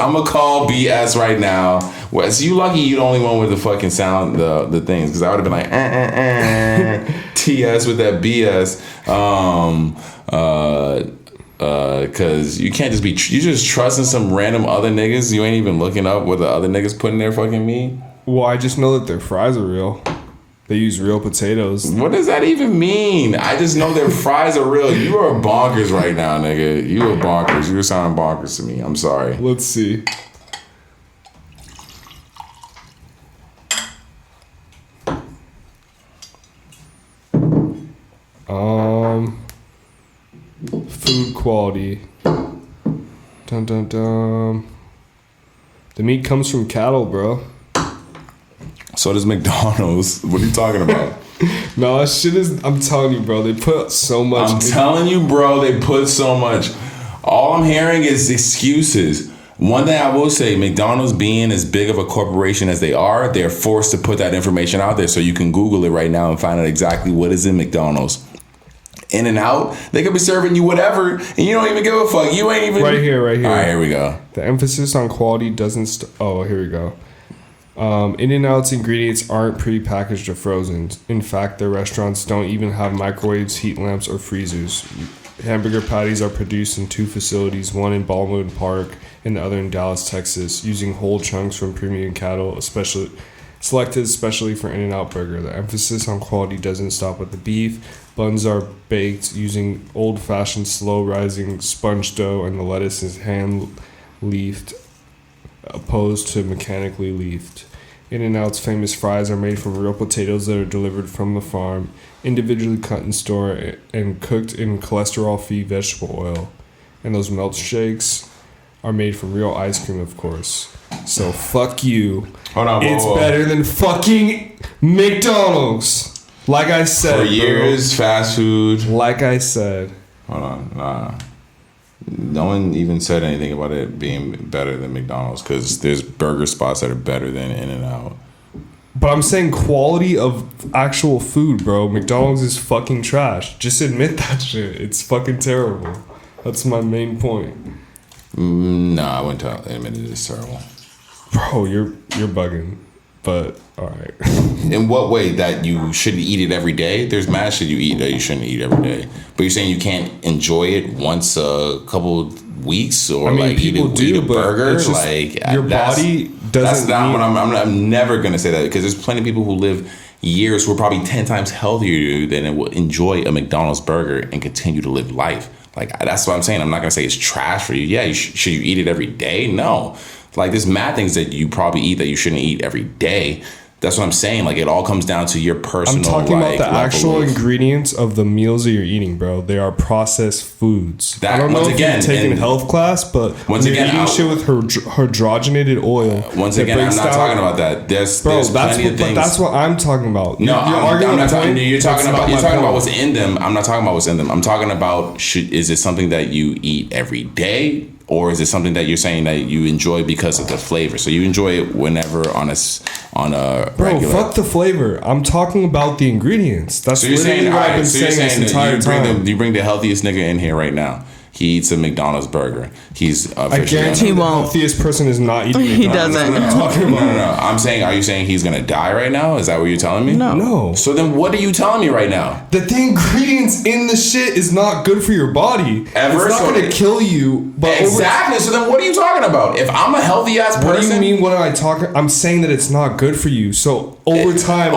I'm gonna call BS right now. Wes, you lucky you the only one with the fucking sound, the things, because I would have been like, TS with that BS. Cause you can't just be you just trusting some random other niggas. You ain't even looking up what the other niggas put in their fucking meat. Well, I just know that their fries are real. They use real potatoes. What does that even mean? I just know their fries are real. You are bonkers right now, nigga. You are bonkers. You're sounding bonkers to me. I'm sorry. Let's see. Food quality. Dun dun dun. The meat comes from cattle, bro. So does McDonald's. What are you talking about? No, that shit is. I'm telling you, bro. They put so much. I'm telling you, bro. They put so much. All I'm hearing is excuses. One thing I will say, McDonald's being as big of a corporation as they are, they're forced to put that information out there so you can Google it right now and find out exactly what is in McDonald's. In-N-Out, they could be serving you whatever, and you don't even give a fuck. You ain't even... Right here. All right, here we go. The emphasis on quality doesn't... Oh, here we go. In-N-Out's ingredients aren't pre-packaged or frozen. In fact, their restaurants don't even have microwaves, heat lamps, or freezers. Hamburger patties are produced in 2 facilities, one in Baldwin Park and the other in Dallas, Texas, using whole chunks from premium cattle, selected especially for In-N-Out Burger. The emphasis on quality doesn't stop with the beef. Buns are baked using old-fashioned slow-rising sponge dough, and the lettuce is hand-leafed opposed to mechanically leafed. In-N-Out's famous fries are made from real potatoes that are delivered from the farm, individually cut in store and cooked in cholesterol-free vegetable oil. And those milkshakes are made from real ice cream, of course. So fuck you. Hold on, it's better than fucking McDonald's. Like I said, for years, fast food. Like I said. Hold on, nah. No one even said anything about it being better than McDonald's because there's burger spots that are better than In-N-Out. But I'm saying quality of actual food, bro. McDonald's is fucking trash. Just admit that shit. It's fucking terrible. That's my main point. Nah, I wouldn't admit it is terrible. Bro, you're bugging. But alright. In what way? That you shouldn't eat it every day? There's mad shit you eat that you shouldn't eat every day. But you're saying you can't enjoy it once a couple weeks, or eat a burger? It's just your body doesn't. That's not what I'm never gonna say that, because there's plenty of people who live years who are probably 10 times healthier than it will enjoy a McDonald's burger and continue to live life. Like, that's what I'm saying. I'm not gonna say it's trash for you. Yeah, should you eat it every day? No. Like, there's mad things that you probably eat that you shouldn't eat every day. That's what I'm saying. Like, it all comes down to your personal. I'm talking about the actual ingredients of the meals that you're eating, bro. They are processed foods. I don't know if you've taken health class, but once again, you're eating shit with hydrogenated oil. Once again, I'm not talking about that. There's plenty of things. But that's what I'm talking about. No, I'm not talking. You're talking about what's in them. I'm not talking about what's in them. I'm talking about is it something that you eat every day? Or is it something that you're saying that you enjoy because of the flavor? So you enjoy it whenever on a Bro, fuck the flavor. I'm talking about the ingredients. That's literally what I've been saying this entire time. You bring the healthiest nigga in here right now. He eats a McDonald's burger. I guarantee the healthiest person is not eating McDonald's. He doesn't. No. I'm saying, are you saying he's gonna die right now? Is that what you're telling me? No. So then what are you telling me right now? That the ingredients in the shit is not good for your body. It's not gonna kill you. But exactly. So then what are you talking about? If I'm a healthy ass person. What do you mean? What am I talking? I'm saying that it's not good for you. So over time,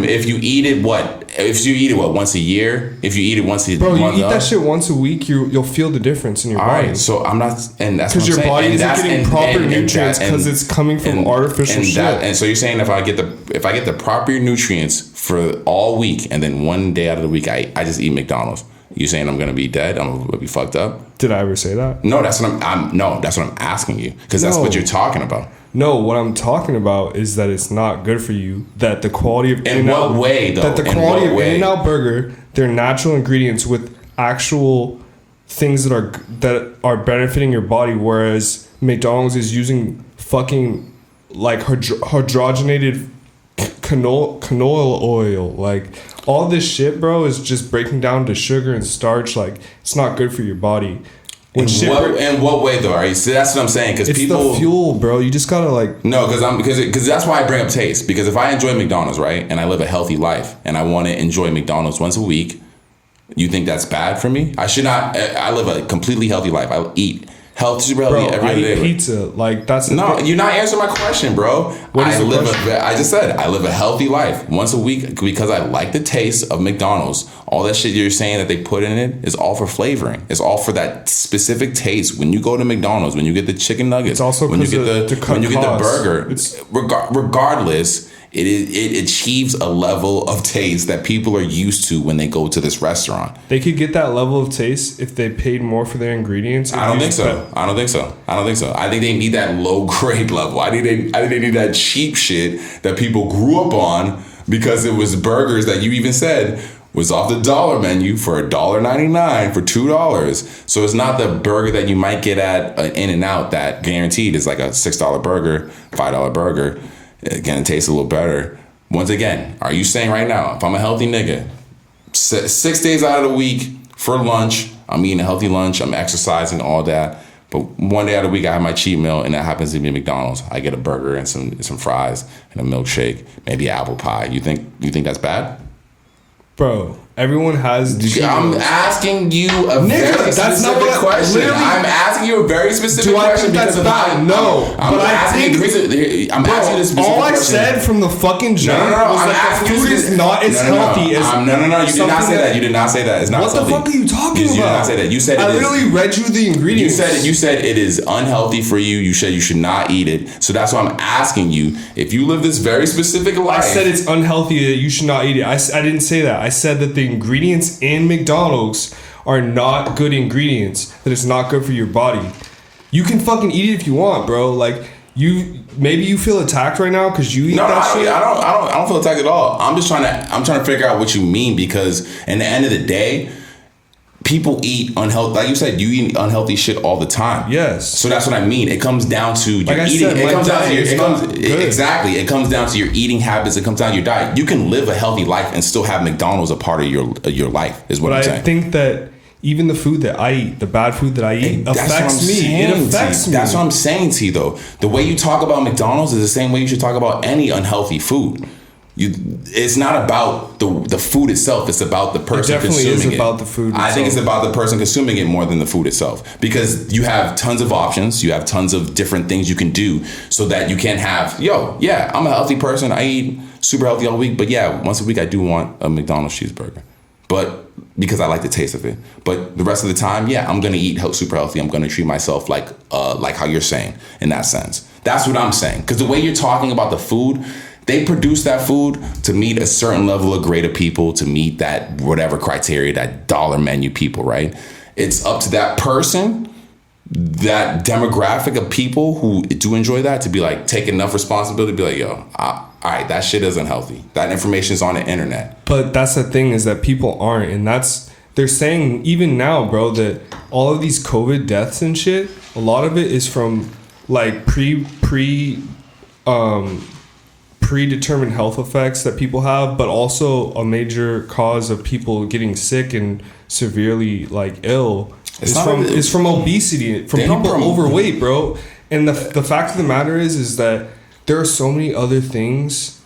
if you eat it, once a year? If you eat it once a month, bro, you eat that shit once a week, you'll feel the difference in your body. Alright, so I'm not, and that's what I'm saying. Because your body isn't getting proper nutrients because it's coming from artificial shit. And so you're saying if I get the proper nutrients for all week, and then one day out of the week I just eat McDonald's, you saying I'm gonna be dead? I'm gonna be fucked up? Did I ever say that? No, that's what I'm asking you, because that's what you're talking about. No, what I'm talking about is that it's not good for you. That the quality of In-N-Out, what way though? That the quality of In-N-Out burger, their natural ingredients with actual things that are benefiting your body, whereas McDonald's is using fucking like hydrogenated canola oil. Like all this shit, bro, is just breaking down to sugar and starch. Like it's not good for your body. In what way though? Are you? See, that's what I'm saying. Because people, the fuel, bro. You just gotta like. No, because that's why I bring up taste. Because if I enjoy McDonald's, right, and I live a healthy life, and I want to enjoy McDonald's once a week, you think that's bad for me? I should not. I live a completely healthy life. I eat super healthy every other day. I eat pizza. Like that's no. You're not answering my question, bro. I just said I live a healthy life once a week because I like the taste of McDonald's. All that shit you're saying that they put in it is all for flavoring. It's all for that specific taste. When you go to McDonald's, when you get the chicken nuggets, it's also when you get the burger. It's regardless. It achieves a level of taste that people are used to when they go to this restaurant. They could get that level of taste if they paid more for their ingredients. I don't think so. I think they need that low grade level. I think they need that cheap shit that people grew up on because it was burgers that you even said was off the dollar menu for $1.99 for $2. So it's not the burger that you might get at In-N-Out that guaranteed is like a $6 burger, $5 burger. Again, it tastes a little better. Once again, are you saying right now, if I'm a healthy nigga, 6 days out of the week for lunch, I'm eating a healthy lunch, I'm exercising, all that, but one day out of the week I have my cheat meal and that happens to be McDonald's. I get a burger and some fries and a milkshake, maybe apple pie. You think that's bad? Bro, everyone has. I'm asking you a very specific question. I'm asking you a very specific question because of how. No, I'm asking you this specific all I question. said from the fucking jump was that the food is not as healthy as. No. You did not say that. You did not say that. It's not. What the fuck are you talking about? You did not say that. You said I literally read you the ingredients. You said it is unhealthy for you. You said you should not eat it. So that's why I'm asking you if you live this very specific life. I said it's unhealthy that you should not eat it. I didn't say that. I said that the ingredients in McDonald's are not good ingredients. That it's not good for your body. You can fucking eat it if you want, bro. Like maybe you feel attacked right now because you eat that shit. I don't feel attacked at all. I'm trying to figure out what you mean because in the end of the day, people eat unhealthy. Like you said, you eat unhealthy shit all the time. Yes. So that's what I mean. It comes down to your like eating. Exactly. It comes down to your eating habits. It comes down to your diet. You can live a healthy life and still have McDonald's a part of your life. Is what I'm saying. I think that even the food that I eat, the bad food that I eat, affects me. It affects me. That's what I'm saying to you, though. The way you talk about McDonald's is the same way you should talk about any unhealthy food. It's not about the food itself. It's about the person consuming it. It definitely is about the food itself. I think it's about the person consuming it more than the food itself. Because you have tons of options. You have tons of different things you can do so that you can have, I'm a healthy person. I eat super healthy all week. But yeah, once a week I do want a McDonald's cheeseburger. But because I like the taste of it. But the rest of the time, I'm going to eat super healthy. I'm going to treat myself like how you're saying in that sense. That's what I'm saying. Because the way you're talking about the food, they produce that food to meet a certain level of grade of people, to meet that whatever criteria, that dollar menu people, right? It's up to that person, that demographic of people who do enjoy that, to be like, take enough responsibility to be like, all right, that shit isn't healthy. That information is on the internet. But that's the thing, is that people aren't. And they're saying even now, bro, that all of these COVID deaths and shit, a lot of it is from like predetermined health effects that people have, but also a major cause of people getting sick and severely like ill is from obesity, from people overweight, bro. And the fact of the matter is that there are so many other things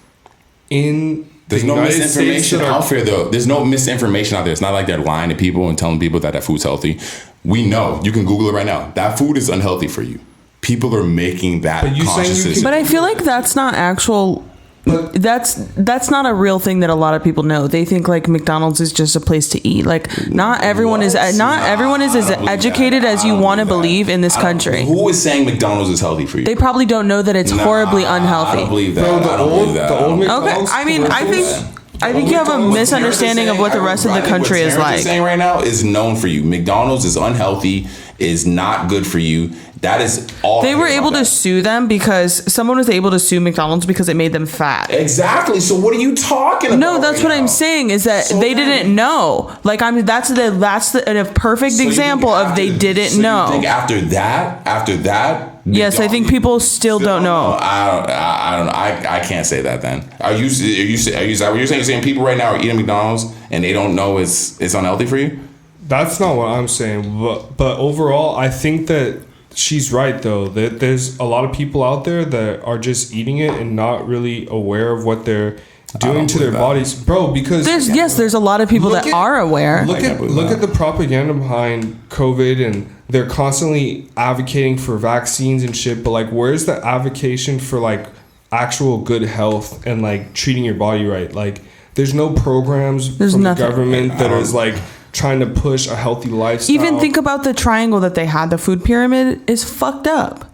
in There's no misinformation out there, though. There's no misinformation out there. It's not like they're lying to people and telling people that food's healthy. We know. You can Google it right now. That food is unhealthy for you. People are making that conscious decision. But I feel like that's not actual. That's not a real thing that a lot of people know. They think like McDonald's is just a place to eat. Like not everyone is as educated as you want to believe in this country. Who is saying McDonald's is healthy for you? They probably don't know that it's horribly unhealthy. I don't believe that. I don't believe that. Okay, I mean, I think you have a misunderstanding of what the rest of the country is like. What saying right now is known for you. McDonald's is unhealthy, is not good for you. That is all. They were able to sue them because someone was able to sue McDonald's because it made them fat. Exactly. So what are you talking about? No, that's what I'm saying is that they didn't know. Like that's a perfect example of they didn't know. You think after that, Yes, I think people still don't know. I don't know. I can't say that. Then is that what you're saying? You're saying people right now are eating McDonald's and they don't know it's unhealthy for you? That's not what I'm saying. But overall, I think that she's right though. That there's a lot of people out there that are just eating it and not really aware of what they're doing to their bodies, bro. Because there's a lot of people that are aware. Look at the propaganda behind COVID, and they're constantly advocating for vaccines and shit. But like, where's the advocacy for like actual good health and like treating your body right? Like, there's no programs from the government that is like trying to push a healthy lifestyle. Even think about the triangle that they had. The food pyramid is fucked up.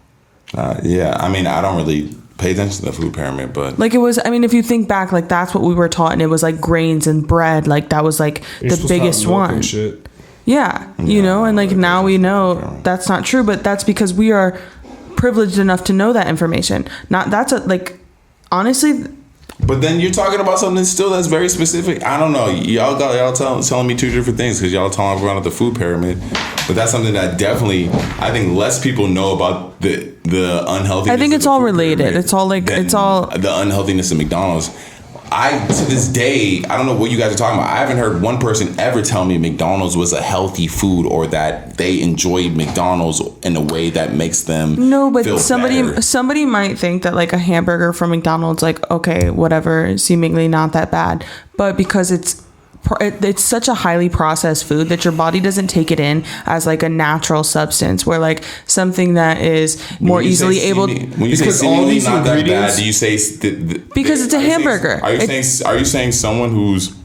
Yeah, I mean, I don't really pay attention to the food pyramid, but like it was, I mean, if you think back, like that's what we were taught, and it was like grains and bread, like that was like the biggest one. Yeah, you know, and like now we know that's not true, but that's because we are privileged enough to know that information. Honestly. But then you're talking about something still that's very specific. I don't know. Y'all telling me two different things because y'all talking about the food pyramid. But that's something that definitely, I think less people know about the unhealthiness. I think it's all related. It's all like, it's all the unhealthiness of McDonald's. To this day, I don't know what you guys are talking about. I haven't heard one person ever tell me McDonald's was a healthy food or that they enjoyed McDonald's in a way that makes them feel somebody might think that like a hamburger from McDonald's, like, okay, whatever, seemingly not that bad, but because it's such a highly processed food that your body doesn't take it in as like a natural substance, where like something that is more easily able. When you say seemingly not that bad, do you say because it's a hamburger? Are you saying someone who's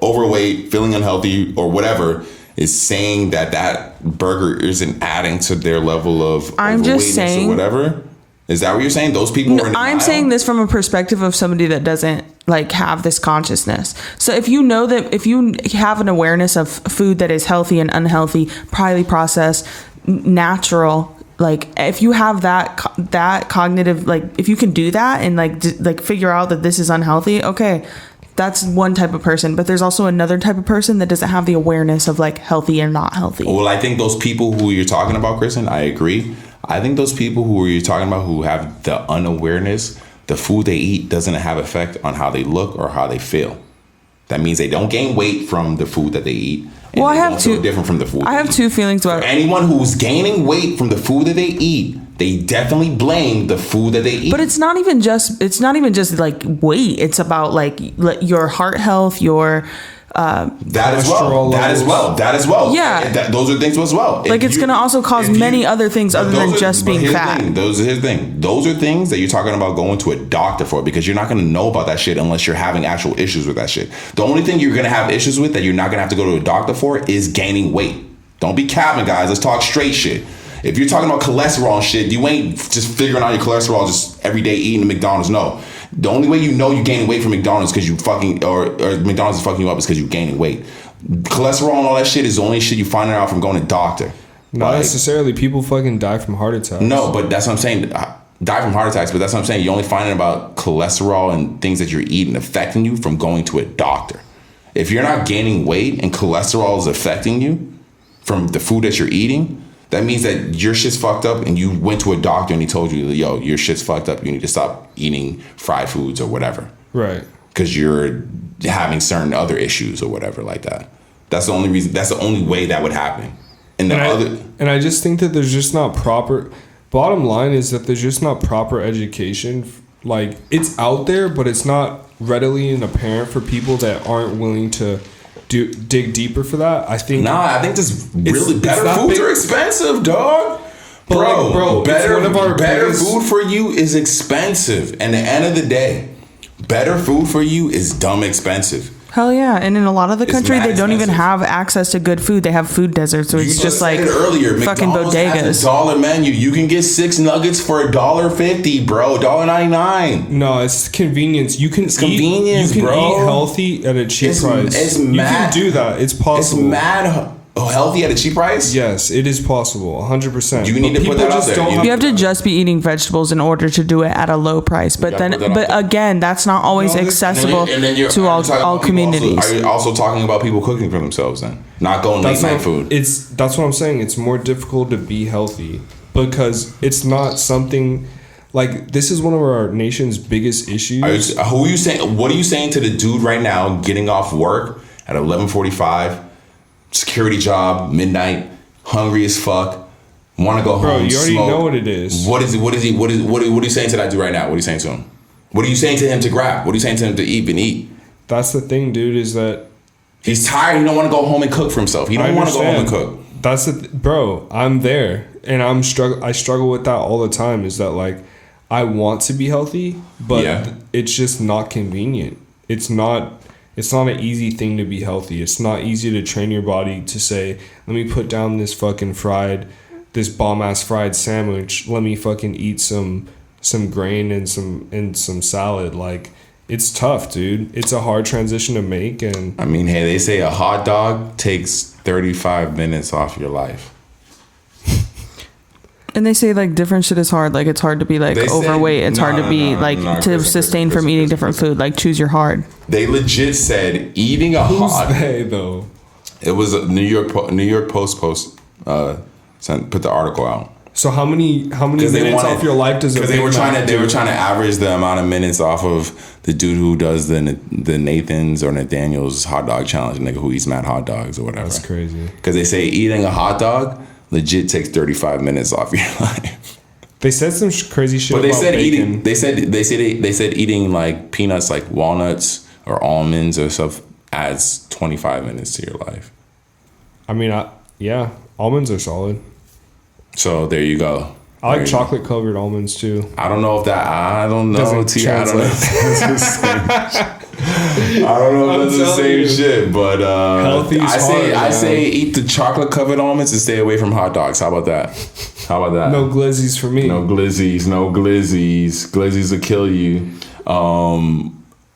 overweight, feeling unhealthy, or whatever is saying that burger isn't adding to their level of I'm just saying or whatever? Is that what you're saying? Those people are in denial? I'm saying this from a perspective of somebody that doesn't like have this consciousness. So if you know that, if you have an awareness of food that is healthy and unhealthy, highly processed, natural, like if you have that cognitive, like if you can do that and like figure out that this is unhealthy, okay, that's one type of person. But there's also another type of person that doesn't have the awareness of like healthy and not healthy. Well, I think those people who you're talking about, Kristen, I agree. I think those people who you're talking about who have the unawareness, the food they eat doesn't have effect on how they look or how they feel. That means they don't gain weight from the food that they eat. And well, I have two different from the food. I have two feelings about anyone who's gaining weight from the food that they eat. They definitely blame the food that they eat. But it's not even just like weight. It's about like your heart health, your that as well. Yeah, those are things as well. Like it's gonna also cause many other things other than just being fat. Those are things that you're talking about going to a doctor for, because you're not gonna know about that shit unless you're having actual issues with that shit. The only thing you're gonna have issues with that you're not gonna have to go to a doctor for is gaining weight. Don't be capping, guys. Let's talk straight shit. If you're talking about cholesterol and shit, you ain't just figuring out your cholesterol just every day eating McDonald's. No. The only way you know you're gaining weight from McDonald's because you fucking or McDonald's is fucking you up is because you're gaining weight. Cholesterol and all that shit is the only shit you find out from going to doctor. Not necessarily. People fucking die from heart attacks. No, but that's what I'm saying. Die from heart attacks, but that's what I'm saying. You only find out about cholesterol and things that you're eating affecting you from going to a doctor. If you're not gaining weight and cholesterol is affecting you from the food that you're eating, that means that your shit's fucked up and you went to a doctor and he told you, yo, your shit's fucked up. You need to stop eating fried foods or whatever. Right. Because you're having certain other issues or whatever like that. That's the only reason. That's the only way that would happen. And I just think that there's just not proper. Bottom line is that there's just not proper education. Like, it's out there, but it's not readily and apparent for people that aren't willing to dig deeper for that. I think this really better foods are expensive, dog. Bro, better food for you is expensive. And at the end of the day, better food for you is dumb expensive. Hell yeah. And in a lot of the country, they don't even have access to good food. They have food deserts, so it's just like fucking McDonald's bodegas. Has a dollar menu. You can get 6 nuggets for $1.50, bro. $1.99. No, it's convenience. You can eat healthy at a cheap price. You can do that. It's possible. It's mad healthy at a cheap price? Yes, it is possible. 100%. You need to put that out there. You have to just be eating vegetables in order to do it at a low price. But again, that's not always accessible to all communities. Are you also talking about people cooking for themselves then? Not going late night food. That's what I'm saying. It's more difficult to be healthy because it's not something like this is one of our nation's biggest issues. Who are you saying? What are you saying to the dude right now getting off work at 11:45, security job, midnight, hungry as fuck, want to go home? Bro, you already smoke. know what it is. What are you saying to that dude right now? What are you saying to him? What are you saying to him to grab? What are you saying to him to eat? That's the thing, dude. Is that he's tired. He don't want to go home and cook for himself. He don't want to go home and cook. That's bro. I'm there, and I struggle with that all the time. Is that like I want to be healthy, but it's just not convenient. It's not an easy thing to be healthy. It's not easy to train your body to say, let me put down this fucking this bomb ass fried sandwich. Let me fucking eat some grain and some salad. Like, it's tough, dude. It's a hard transition to make. And I mean, hey, they say a hot dog takes 35 minutes off your life. And they say like different shit is hard. Like it's hard to be like overweight. It's hard to be to sustain from eating different food. Like choose your hard. They legit said eating a hot. Who's they though? It was a New York Post put the article out. So how many minutes off your life does it? Because they were trying to average the amount of minutes off of the dude who does the Nathan's or Nathaniel's hot dog challenge, nigga who eats mad hot dogs or whatever. That's crazy. Because they say eating a hot dog legit takes 35 minutes off your life. They said some crazy shit. But they about said bacon. eating. They said eating like peanuts, like walnuts or almonds or stuff, adds 25 minutes to your life. I mean, almonds are solid. So there you go. I like chocolate covered almonds too. I don't know if that. I don't know. Doesn't I don't know. I don't know if that's the same shit, but healthy. I say eat the chocolate covered almonds and stay away from hot dogs. How about that? No glizzies for me. No glizzies. Glizzies will kill you.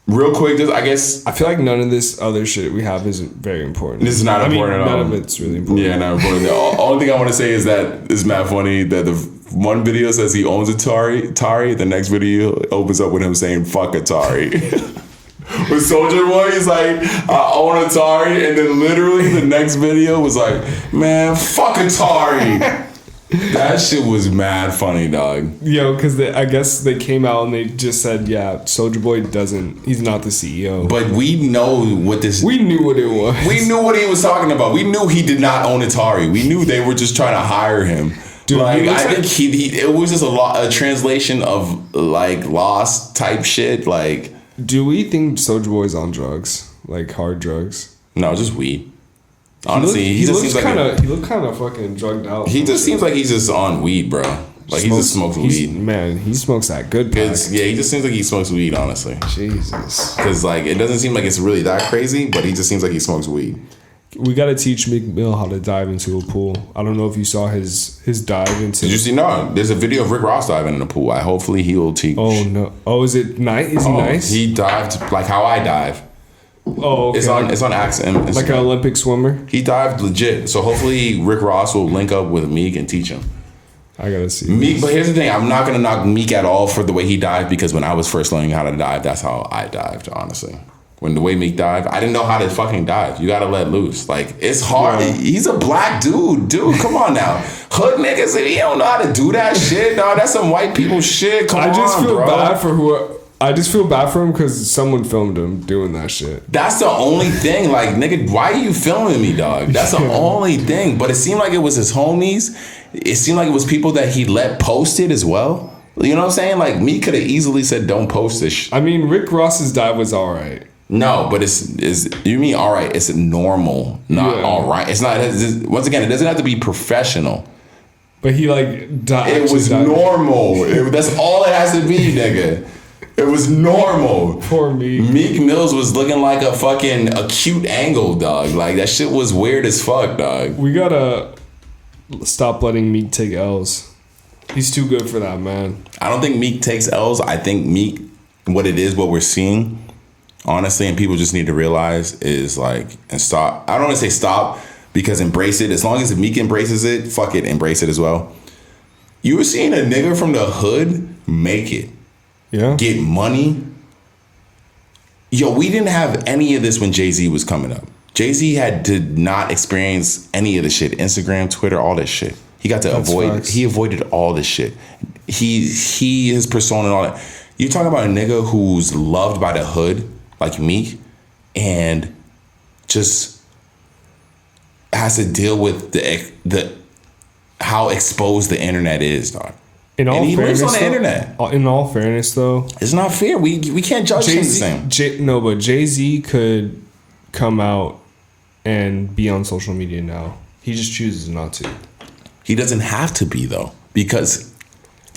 Real quick, I feel like none of this other shit we have isn't very important. This is not important at all. None of it's really important. Yeah, not important. The only thing I want to say is that it's mad funny that the one video says he owns Atari. The next video opens up with him saying "fuck Atari." With Soulja Boy, he's like, "I own Atari," and then literally the next video was like, "Man, fuck Atari." That shit was mad funny, dog. Yo, because I guess they came out and they just said, yeah, Soulja Boy he's not the CEO. But we know what this... We knew what it was. We knew what he was talking about. We knew he did not own Atari. We knew they were just trying to hire him. Dude, like, I think it was just a translation of, like, Lost type shit. Like... Do we think Soulja Boy's on drugs? Like, hard drugs? No, just weed. Honestly, he looked kind of fucking drugged out. He just seems like he's just on weed, bro. Like he just smokes weed. Man, he smokes that good pack. Yeah, he just seems like he smokes weed, honestly. Jesus. Because like it doesn't seem like it's really that crazy, but he just seems like he smokes weed. We got to teach Meek Mill how to dive into a pool. I don't know if you saw his dive into. Did you see? No, there's a video of Rick Ross diving in the pool. Hopefully he will teach. Oh no! Oh, is it nice? Is he nice? He dived like how I dive. Oh, okay. It's on accident. Like an Olympic swimmer. He dived legit. So hopefully Rick Ross will link up with Meek and teach him. I gotta see Meek. But here's the thing: I'm not gonna knock Meek at all for the way he dived, because when I was first learning how to dive, that's how I dived. Honestly, when the way Meek dived, I didn't know how to fucking dive. You gotta let loose. Like it's hard. Yeah. He's a black dude. Come on now, hood niggas. He don't know how to do that shit. No, that's some white people shit. I just feel bad for I just feel bad for him because someone filmed him doing that shit. That's the only thing. Like, nigga, why are you filming me, dog? That's the only thing. But it seemed like it was his homies. It seemed like it was people that he let post it as well. You know what I'm saying? Like, me could have easily said, don't post this shit. I mean, Rick Ross's dive was all right. No, but you mean all right? It's normal, not all right. It's not. Once again, it doesn't have to be professional. But he like died. It was normal. That's all it has to be, nigga. It was normal. Poor Meek. Meek Mills was looking like a fucking acute angle, dog. Like, that shit was weird as fuck, dog. We gotta stop letting Meek take L's. He's too good for that, man. I don't think Meek takes L's. I think Meek, what we're seeing, honestly, and people just need to realize is like, and stop. I don't want to say stop, because embrace it. As long as Meek embraces it, fuck it, embrace it as well. You were seeing a nigga from the hood make it. Yeah. Get money. Yo, we didn't have any of this when Jay-Z was coming up. Jay-Z did not experience any of the shit. Instagram, Twitter, all that shit. He got to That's avoid. facts. He avoided all this shit. His persona and all that. You talking about a nigga who's loved by the hood like Meek, and just has to deal with the how exposed the internet is, dog. In all And he lives fairness, on the internet. In all fairness, though, It's not fair. We can't judge him the same. But Jay-Z could come out and be on social media now. He just chooses not to. He doesn't have to be, though, because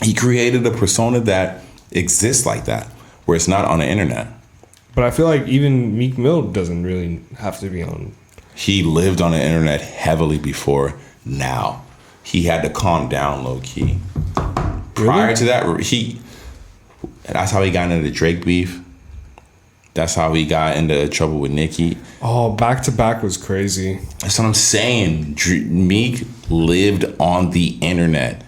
he created a persona that exists like that, where it's not on the internet. But I feel like even Meek Mill doesn't really have to be on. He lived on the internet heavily before now. He had to calm down low key. Prior to that, that's how he got into the Drake beef. That's how he got into trouble with Nicki. Oh, Back to Back was crazy. That's what I'm saying. Meek lived on the internet.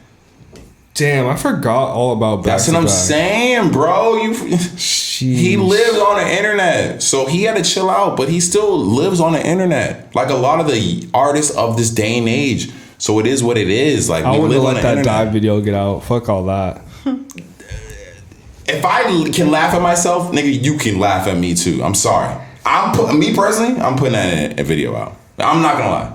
Damn, I forgot all about Back That's to what I'm Back. saying, bro. He lived on the internet, so he had to chill out, but he still lives on the internet, like a lot of the artists of this day and age. So it is what it is. Like, I we wouldn't live on let the that internet. dive video get out. Fuck all that. If I can laugh at myself, nigga, you can laugh at me too. I'm sorry. Me personally, I'm putting that in a video out. I'm not gonna lie.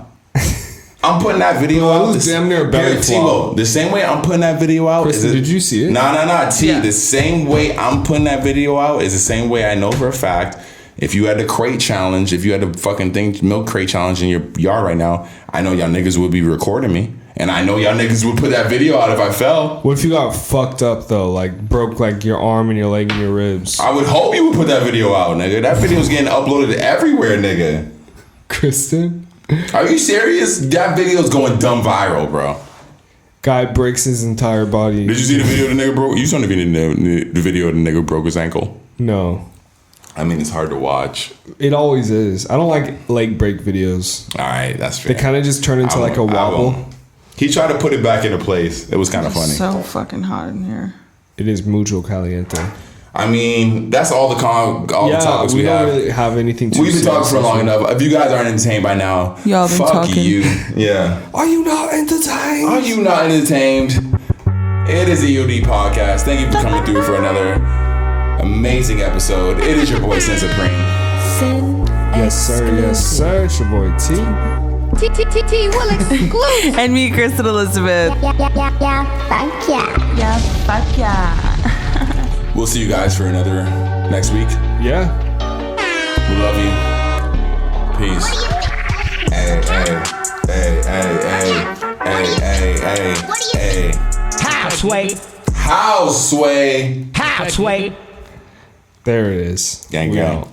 I'm putting that video out. was damn near a belly flop. T-Lo, the same way I'm putting that video out. Kristen, did you see it? Nah. The same way I'm putting that video out is the same way I know for a fact. If you had the crate challenge, if you had the fucking milk crate challenge in your yard right now, I know y'all niggas would be recording me. And I know y'all niggas would put that video out if I fell. What if you got fucked up though? Like broke like your arm and your leg and your ribs? I would hope you would put that video out, nigga. That video's getting uploaded everywhere, nigga. Kristen? Are you serious? That video's going dumb viral, bro. Guy breaks his entire body. Did you see the video of the nigga broke? You saw the video of the nigga broke his ankle. No. I mean, it's hard to watch. It always is. I don't like leg break videos. All right, that's fair. They kind of just turn into like a wobble. He tried to put it back into place. It was kind of funny. So fucking hot in here. It is mucho caliente. I mean, that's all the topics we don't have. really have anything to We've been say talking for long about. enough. If you guys aren't entertained by now, Y'all been fuck talking. you. Yeah. Are you not entertained? Are you not entertained? It is the EOD podcast. Thank you for coming through for another amazing episode. It is your boy Sin Supreme. Yes, sir. Yes, sir. It's your boy T. T will exclusive. And me, Kristen Elizabeth. Fuck yeah. Yeah, fuck yeah. We'll see you guys for another next week. Yeah. We love you. Peace. Hey, hey, hey, hey, hey, hey, hey, hey. House sway. There it is. Gang, We gang. out.